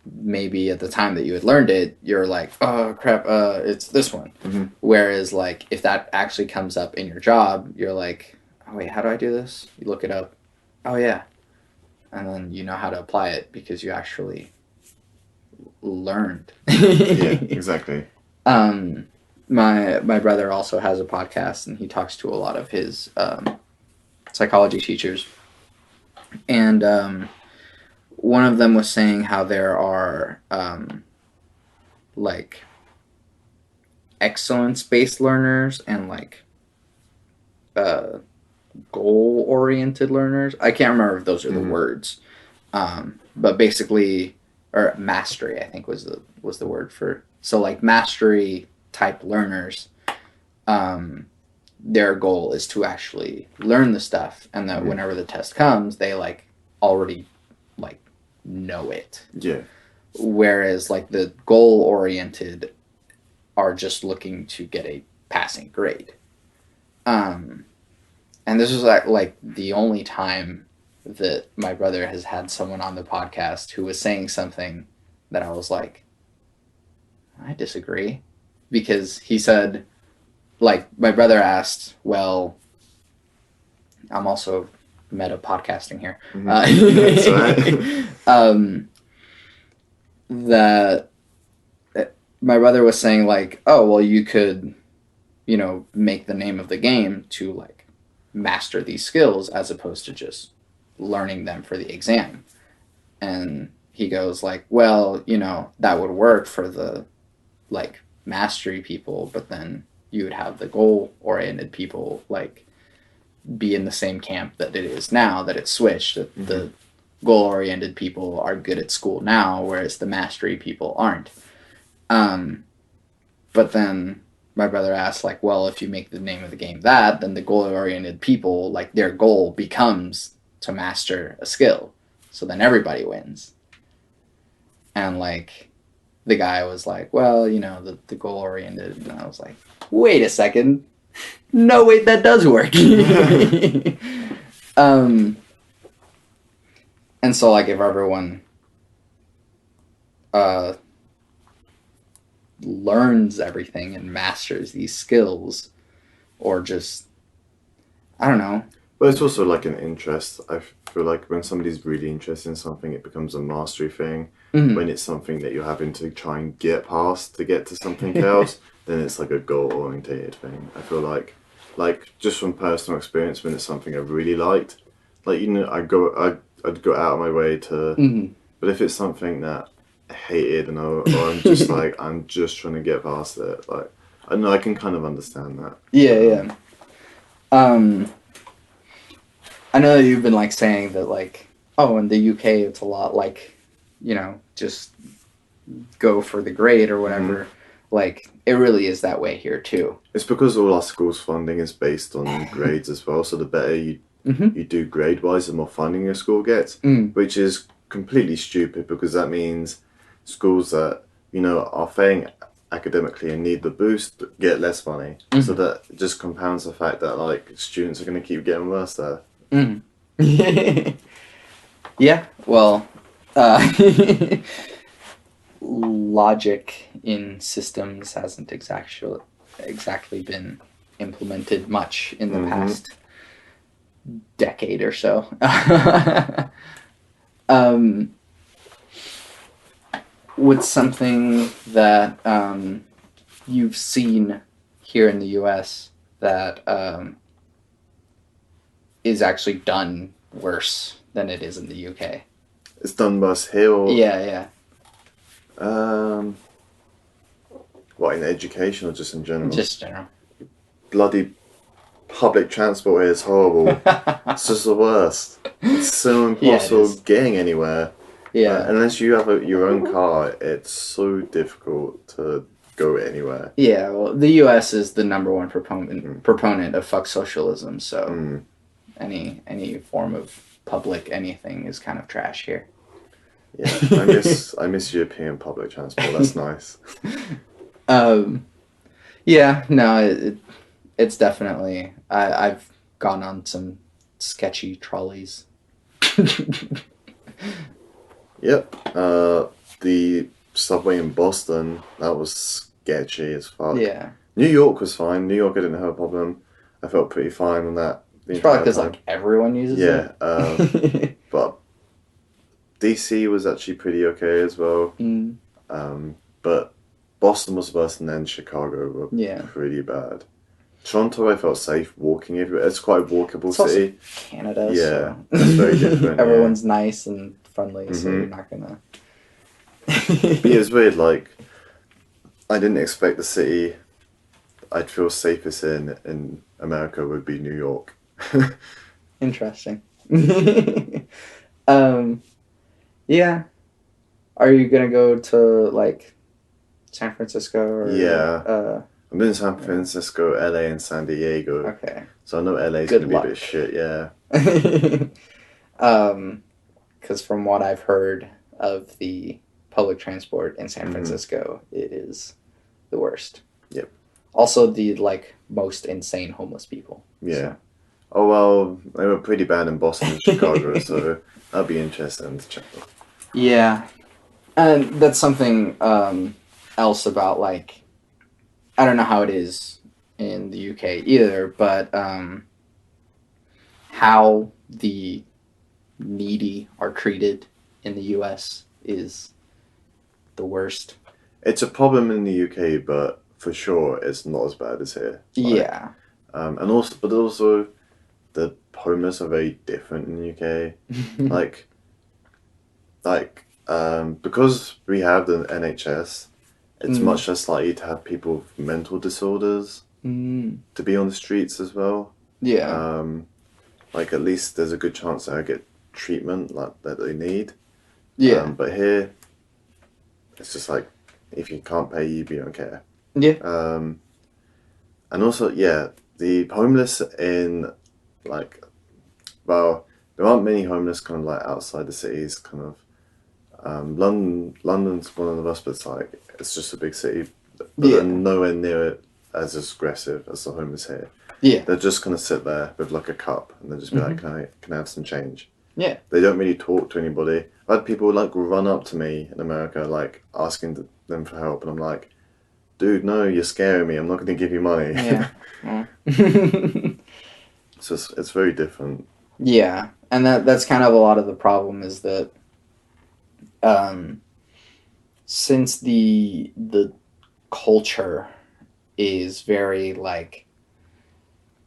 Maybe at the time that you had learned it, you're like, oh crap, it's this one. Whereas like if that actually comes up in your job, you're like, oh wait, how do I do this? You look it up. Oh yeah. And then you know how to apply it because you actually learned. Yeah, exactly. My brother also has a podcast, and he talks to a lot of his psychology teachers. And one of them was saying how there are like excellence-based learners and like goal-oriented learners. I can't remember if those are the words, but basically, or mastery, I think was the word for. So like mastery type learners, their goal is to actually learn the stuff, and that whenever the test comes, they like already like know it. Yeah. Whereas like the goal-oriented are just looking to get a passing grade. And this was like the only time that my brother has had someone on the podcast who was saying something that I was like, I disagree. Because he said, like, my brother asked, well, I'm also meta podcasting here. That's right. That my brother was saying, like, oh, well, you could, you know, make the name of the game to, like, master these skills as opposed to just learning them for the exam. And he goes, like, well, you know, that would work for the, like, mastery people, but then you would have the goal-oriented people, like, be in the same camp that it is now, that it's switched, that the goal-oriented people are good at school now, whereas the mastery people aren't. But then my brother asked, like, well, if you make the name of the game that, then the goal-oriented people, like, their goal becomes to master a skill. So then everybody wins. And, like, the guy was like, well, you know, the goal-oriented. And I was like, wait a second. No, wait, that does work. And so, like, if everyone learns everything and masters these skills, or just, I don't know. But it's also like an interest. I feel like when somebody's really interested in something, it becomes a mastery thing. When it's something that you're having to try and get past to get to something else, then it's like a goal-orientated thing. I feel like just from personal experience, when it's something I really liked, like, you know, I'd go out of my way to. But if it's something that I hated or I'm just like I'm just trying to get past it, like I know I can kind of understand that. Yeah. I know that you've been like saying that, like, oh, in the UK it's a lot like, you know, just go for the grade or whatever. Like, it really is that way here too. It's because all our schools' funding is based on grades as well. So the better you do grade wise, the more funding your school gets, which is completely stupid because that means schools that, you know, are failing academically and need the boost get less money. So that just compounds the fact that, like, students are going to keep getting worse there. Yeah, well, logic in systems hasn't exactly been implemented much in the past decade or so. What's something that you've seen here in the U.S. that is actually done worse than it is in the UK. It's done worse here, or Yeah, yeah. um, what, in education or just in general? Just general. Bloody public transport here is horrible. It's just the worst. It's so Yeah, it impossible is. getting anywhere. Yeah. Unless you have your own car, it's so difficult to go anywhere. Yeah, well, the U.S. is the number one proponent of fuck socialism, so Mm. any form of public anything is kind of trash here. Yeah, I miss European public transport. That's nice. um, yeah, no, it's definitely. I've gone on some sketchy trolleys. Yep. The subway in Boston, that was sketchy as fuck. Yeah, New York was fine. New York, I didn't have a problem. I felt pretty fine on that the it's probably entire because time. like everyone uses Yeah. it. But DC was actually pretty okay as well. Mm, But Boston was worse, and then Chicago were yeah, pretty bad. Toronto, I felt safe walking everywhere. It's quite a walkable it's also city. Canada, Yeah, so that's very different. Yeah. everyone's nice and friendly, so you're Mm-hmm. not gonna. But yeah, it's weird. Like, I didn't expect the city I'd feel safest in America would be New York. Interesting. um, yeah. Are you gonna go to like San Francisco Yeah, or I've been in San Francisco, LA, and San Diego, okay. so I know LA's Good gonna be a bit luck. shit. Yeah. Because from what I've heard of the public transport in San Mm-hmm. Francisco, it is the worst. Yep. Also, the like most insane homeless people. Yeah. Oh well, they were pretty bad in Boston and Chicago, so that'd be interesting to check. Yeah, and that's something else about like I don't know how it is in the UK either, but how the needy are treated in the US is the worst. It's a problem in the UK, but for sure it's not as bad as here. Yeah. And also the homeless are very different in the UK. Like, because we have the NHS, it's much less likely to have people with mental disorders to be on the streets as well. Yeah. Like at least there's a good chance that I get treatment like that they need. Yeah. But here, it's just like if you can't pay, you don't care. Yeah. And also, yeah, the homeless in like, well, there aren't many homeless kind of like outside the cities, kind of. London's one of the best, but it's just a big city, but Yeah. they're nowhere near it as aggressive as the homeless here. Yeah. They're just gonna sit there with like a cup, and they'll just be like, "Can I have some change?" Yeah. They don't really talk to anybody. I've had people like run up to me in America, like asking them for help, and I'm like, "Dude, no, you're scaring me. I'm not gonna give you money." Yeah. It's very different. Yeah. And that's kind of a lot of the problem is that since the culture is very like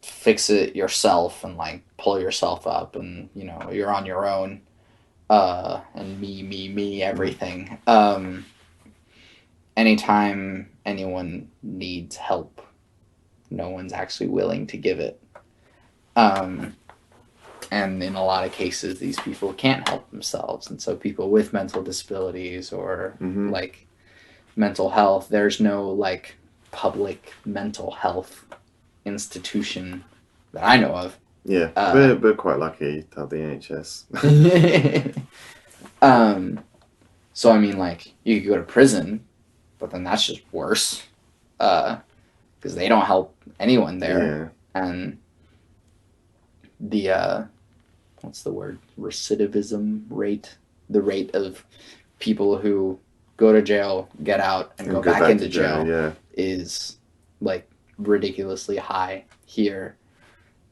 fix it yourself and like pull yourself up and you know you're on your own and me everything anytime anyone needs help no one's actually willing to give it and in a lot of cases these people can't help themselves and so people with mental disabilities or like mental health there's no like public mental health institution that I know of. Yeah, we're quite lucky to have the NHS. So I mean, like you could go to prison, but then that's just worse, because they don't help anyone there, and the what's the word recidivism rate, the rate of people who go to jail, get out, and go back into jail is like ridiculously high here.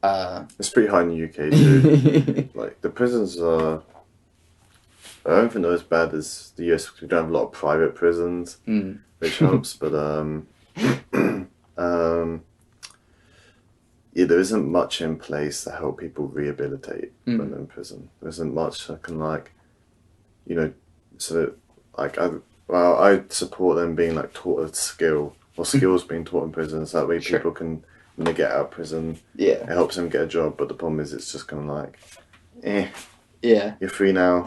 It's pretty high in the UK too. Like the prisons are, I don't think they're as bad as the US because we don't have a lot of private prisons, which helps. But yeah, there isn't much in place to help people rehabilitate when Mm. they're in prison. There isn't much that can like, you know, so like I support them being like taught a skill or skills being taught in prison, so that way Sure. people can when they get out of prison, Yeah. it helps them get a job. But the problem is, it's just kind of like, eh, Yeah. you're free now,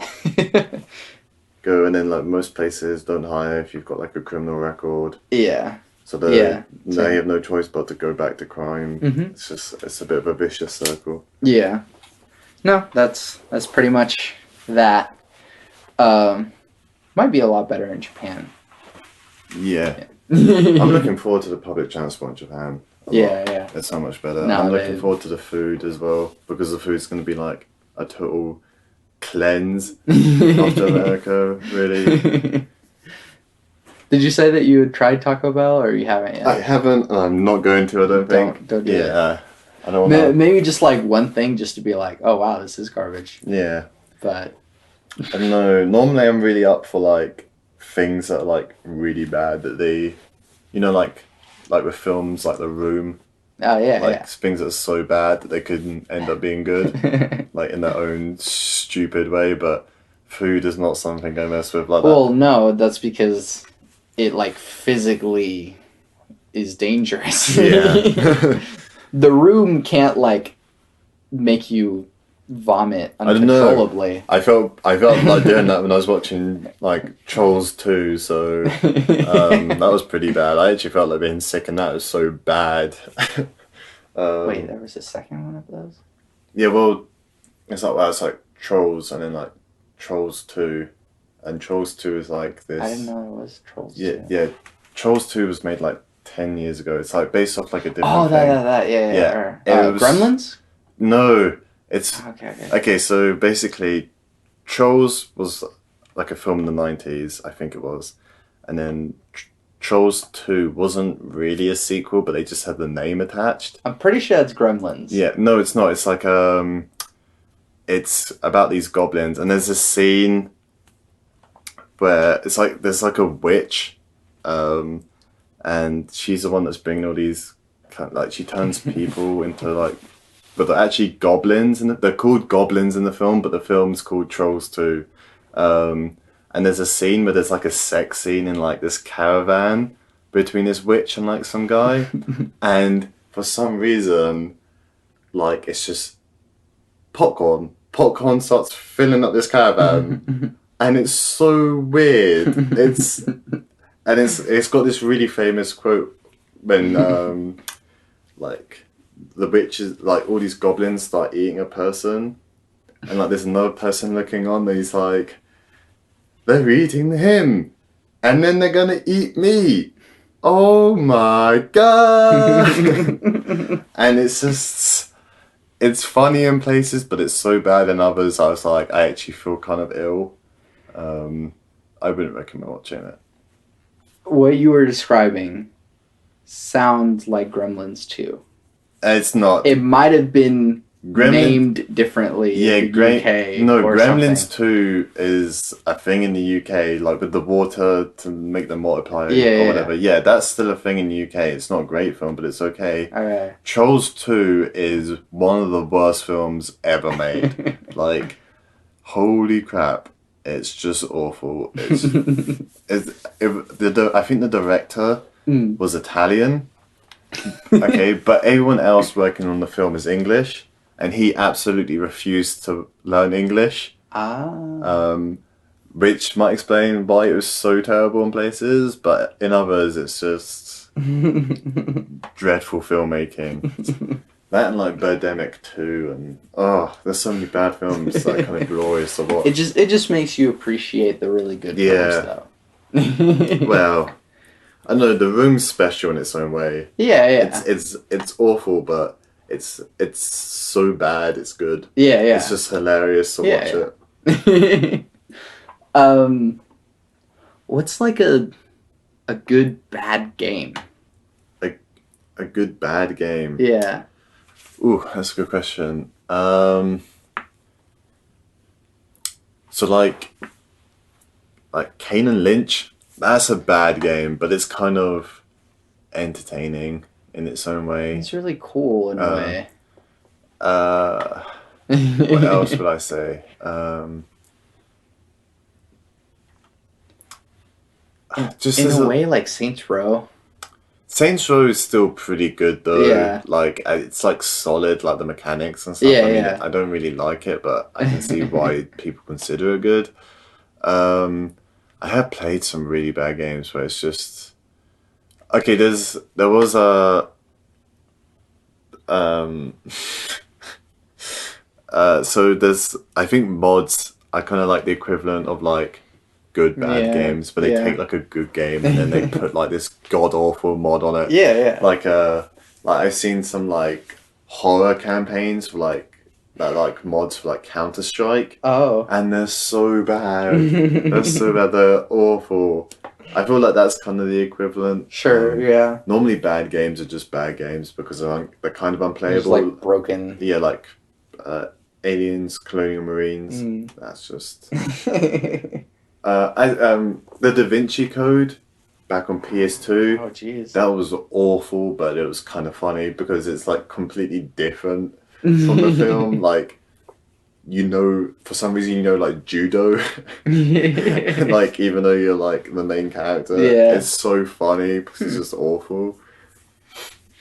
go. And then like most places don't hire if you've got like a criminal record, Yeah. so Yeah. they Same. have no choice but to go back to crime. Hmm. It's a bit of a vicious circle. Yeah. No, that's pretty much that. Um, might be a lot better in Japan. Yeah. I'm Yeah. looking forward to the public transport in Japan a lot. Yeah. It's so much better. And I'm No, looking they. forward to the food as well because the food's going to be like a total cleanse after America, really. Did you say that you had tried Taco Bell or you haven't I yet? haven't, and I'm not going to, I don't think. Don't do it. Yeah, I don't want Maybe just like one thing just to be like, oh wow, this is garbage. to. Yeah. But I don't know. Normally I'm really up for like things that are like really bad that they, like with films like The Room. oh Like things that are so bad that they could end up being good, yeah. like in their own stupid way. But food is not something I mess with like Well, no, that's because it like physically is dangerous. that. Yeah. The Room can't like make you vomit I don't know. uncontrollably. I felt like doing that when I was watching like Trolls 2, so that was pretty bad. I actually felt like being sick, and that was so bad. Wait, um, there was a second one of those? yeah, well, it's like Trolls, and then like Trolls 2, and Trolls 2 is like this. I didn't know it was Trolls Yeah, 2. yeah. Trolls 2 was made like 10 years ago. It's like based off like a Oh, different thing. yeah. Yeah, Or, it was Gremlins? no. It's Okay. okay. So basically, Trolls was like a film in the 90s, I think it was, and then Trolls 2 wasn't really a sequel, but they just had the name attached. I'm pretty sure it's Gremlins. Yeah, no, it's not. It's like it's about these goblins, and there's a scene where it's like there's like a witch, um, and she's the one that's bringing all these like she turns people into like, but they're actually goblins, and they're called goblins in the film, but the film's called Trolls 2. And there's a scene where there's like a sex scene in like this caravan between this witch and like some guy, and for some reason, like it's just popcorn. Popcorn starts filling up this caravan, and it's so weird. It's got this really famous quote when like the witches, like all these goblins start eating a person, and like there's another person looking on, and he's like, they're eating him, and then they're gonna eat me. Oh my god! And it's funny in places, but it's so bad in others. I was like, I actually feel kind of ill. I wouldn't recommend watching it. What you were describing sounds like Gremlins 2. It's not. It might have been Gremlin- named differently in the UK No, or Gremlins something. 2 is a thing in the UK, like with the water to make them multiply Yeah. or whatever. Yeah, that's still a thing in the UK. It's not a great film, but it's okay. Okay. Trolls 2 is one of the worst films ever made. Like, holy crap. It's just awful. I think the director was Italian. Okay, but everyone else working on the film is English, and he absolutely refused to learn English, which might explain why it was so terrible in places, but in others it's just dreadful filmmaking. That and like Birdemic 2, and there's so many bad films that are kind of glorious to watch. It just makes you appreciate the really good films, though. Well, I know The Room's special in its own way. Yeah. It's awful, but it's so bad it's good. Yeah. It's just hilarious to watch it. What's like a good bad game? A good bad game. Yeah. Ooh, that's a good question. So like Kane and Lynch, that's a bad game, but it's kind of entertaining. in its own way. It's really cool in a Uh, way. uh, what else in would I say? Just in as a a way, like Saints Row. Saints Row is still pretty good though. Yeah, Like it's like solid, like the mechanics and stuff. I mean, yeah, I don't really like it, but I can see yeah. why people consider it good. Um, I have played some really bad games where it's just okay. There was a um so there's I think mods are kind of like the equivalent of like good bad Yeah, games, but they take yeah. like a good game and then they put like this god awful mod on it. Yeah, yeah. Like I've seen some like horror campaigns for like that like mods for like Counter Strike, Oh. and they're so bad. They're so bad. They're awful. I feel like that's kind of the equivalent. Sure, yeah. Normally bad games are just bad games because they're kind of There's unplayable. like broken. Yeah, like uh, Aliens, Colonial Marines. Mm. That's just. The Da Vinci Code back on PS2. Oh, jeez. That was awful, but it was kind of funny because it's like completely different from the film. Like for some reason like judo, like even though you're like the main character, Yeah. it's so funny because it's just awful.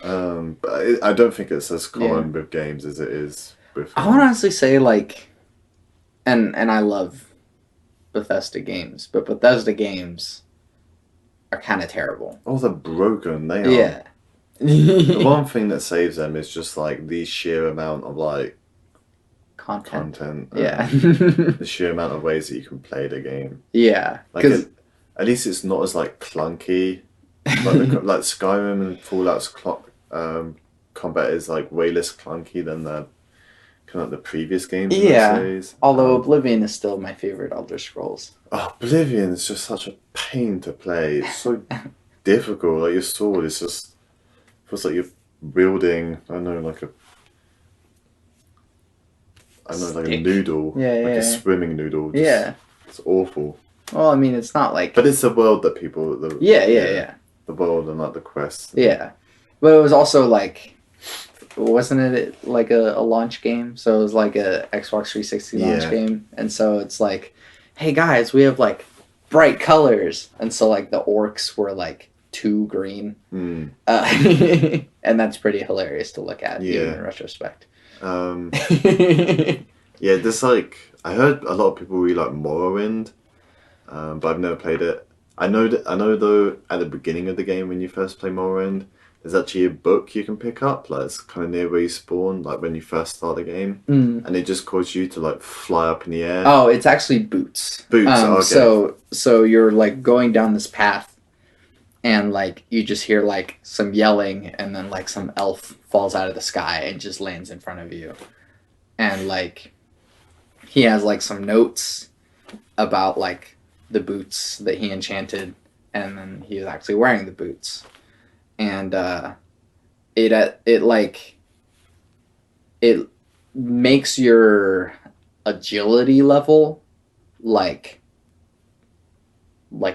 But I don't think it's as common with games as it is with I would films. honestly say like, and I love Bethesda games, but Bethesda games are kind of terrible. Oh, they're broken. They are. Yeah. The one thing that saves them is just like the sheer amount of like Content. content Yeah. and the sheer amount of ways that you can play the game. Yeah. Like at least it's not as like clunky. Like Skyrim and Fallout's combat is like way less clunky than the kind of the previous games in the Yeah. series. Although Oblivion is still my favorite Elder Scrolls. Oblivion is just such a pain to play. It's so difficult. Like your sword is just feels like you're wielding. I don't know, like like a Stick. noodle, Yeah, like a yeah. swimming noodle. Yeah. It's awful. Well, I mean, it's not like. But it's the world that people. Yeah. The world and like the quest. Yeah. But it was also like, wasn't it like a launch game? So it was like a Xbox 360 launch Yeah. game. And so it's like, hey guys, we have like bright colors. And so like the orcs were like too green. Mm. And that's pretty hilarious to look at, even Yeah. in retrospect. Yeah, there's like I heard a lot of people really like Morrowind, but I've never played it. I know though at the beginning of the game when you first play Morrowind, there's actually a book you can pick up, like it's kind of near where you spawn, like when you first start the game, and it just causes you to like fly up in the air. Oh, it's actually boots. Boots. Okay. So you're like going down this path, and like you just hear like some yelling, and then like some elf falls out of the sky and just lands in front of you, and like he has like some notes about like the boots that he enchanted, and then he was actually wearing the boots, and it makes your agility level like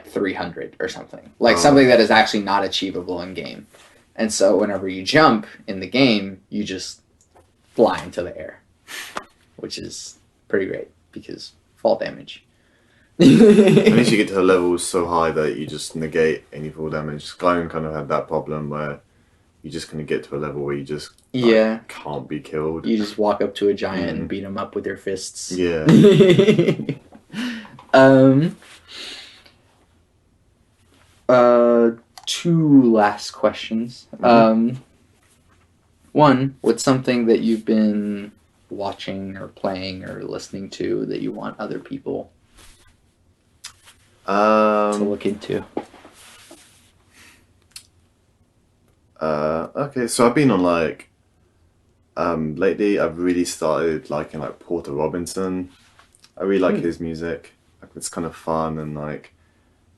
300 or something, like something that is actually not achievable in game. And so whenever you jump in the game, you just fly into the air, which is pretty great because fall damage. At least you get to a level so high that you just negate any fall damage. Skyrim kind of had that problem where you just kind of get to a level where you just can't be killed. You just walk up to a giant and beat him up with your fists. Yeah. Two last questions. One, what's something that you've been watching or playing or listening to that you want other people to look into? Okay, so I've been on like lately I've really started liking like Porter Robinson. I really like his music. Like it's kind of fun and like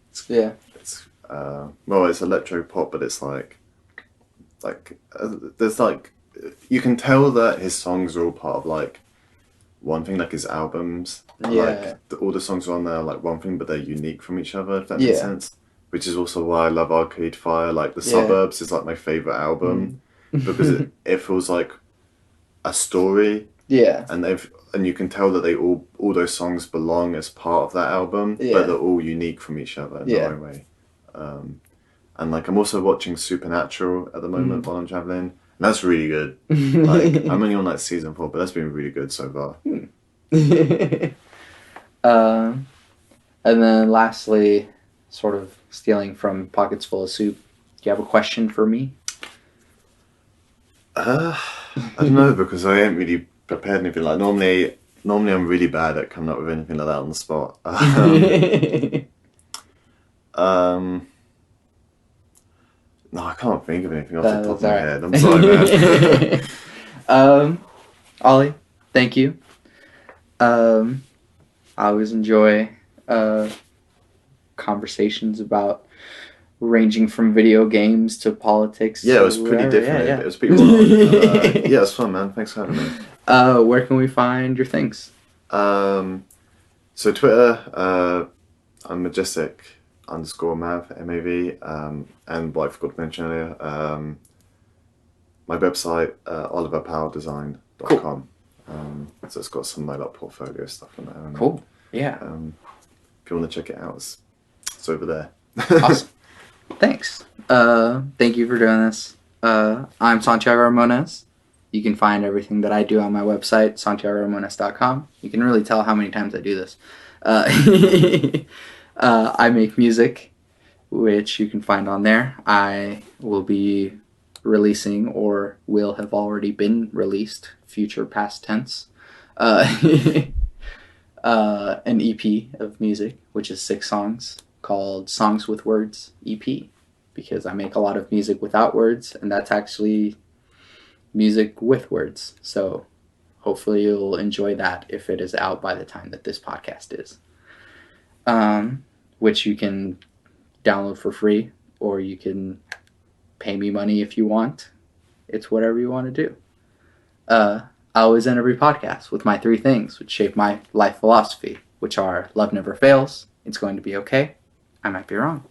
it's it's electro pop, but it's like there's like you can tell that his songs are all part of like one thing, like his albums. Yeah. Like all the songs are on there are like one thing, but they're unique from each other. If that makes sense. which is also why I love Arcade Fire. Like The Yeah. Suburbs is like my favorite album because it feels like a story, Yeah. and you can tell that they all those songs belong as part of that album, Yeah. but they're all unique from each other in their own way. And like I'm also watching Supernatural at the moment while I'm traveling. And that's really good. Like I'm only on like season 4, but that's been really good so far. And then lastly, sort of stealing from Pockets Full of Soup, do you have a question for me? I don't know because I ain't really prepared anything. Like normally I'm really bad at coming up with anything like that on the spot. Um, no, I can't think of anything off the top of my head. I'm sorry, man. Ollie, thank you. I always enjoy conversations about ranging from video games to politics. Yeah, it was pretty different. It was pretty raw. Yeah, it was fun, man. Thanks for having me. Where can we find your things? So Twitter, I'm majestic_mav, MAV, and what I forgot to mention earlier, my website, oliverpowelldesign.com. So it's got some of my like portfolio stuff on there. Cool. Yeah. If you want to check it out, it's over there. Awesome. Thanks. Thank you for doing this. I'm Santiago Ramones. You can find everything that I do on my website, santiagoramones.com. You can really tell how many times I do this. I make music, which you can find on there. I will be releasing, or will have already been released, future past tense, an EP of music, which is 6 songs, called Songs with Words EP, because I make a lot of music without words, and that's actually music with words. So hopefully you'll enjoy that if it is out by the time that this podcast is. Which you can download for free, or you can pay me money if you want. It's whatever you want to do. I always end every podcast with my 3 things, which shape my life philosophy, which are: love never fails, it's going to be okay, I might be wrong.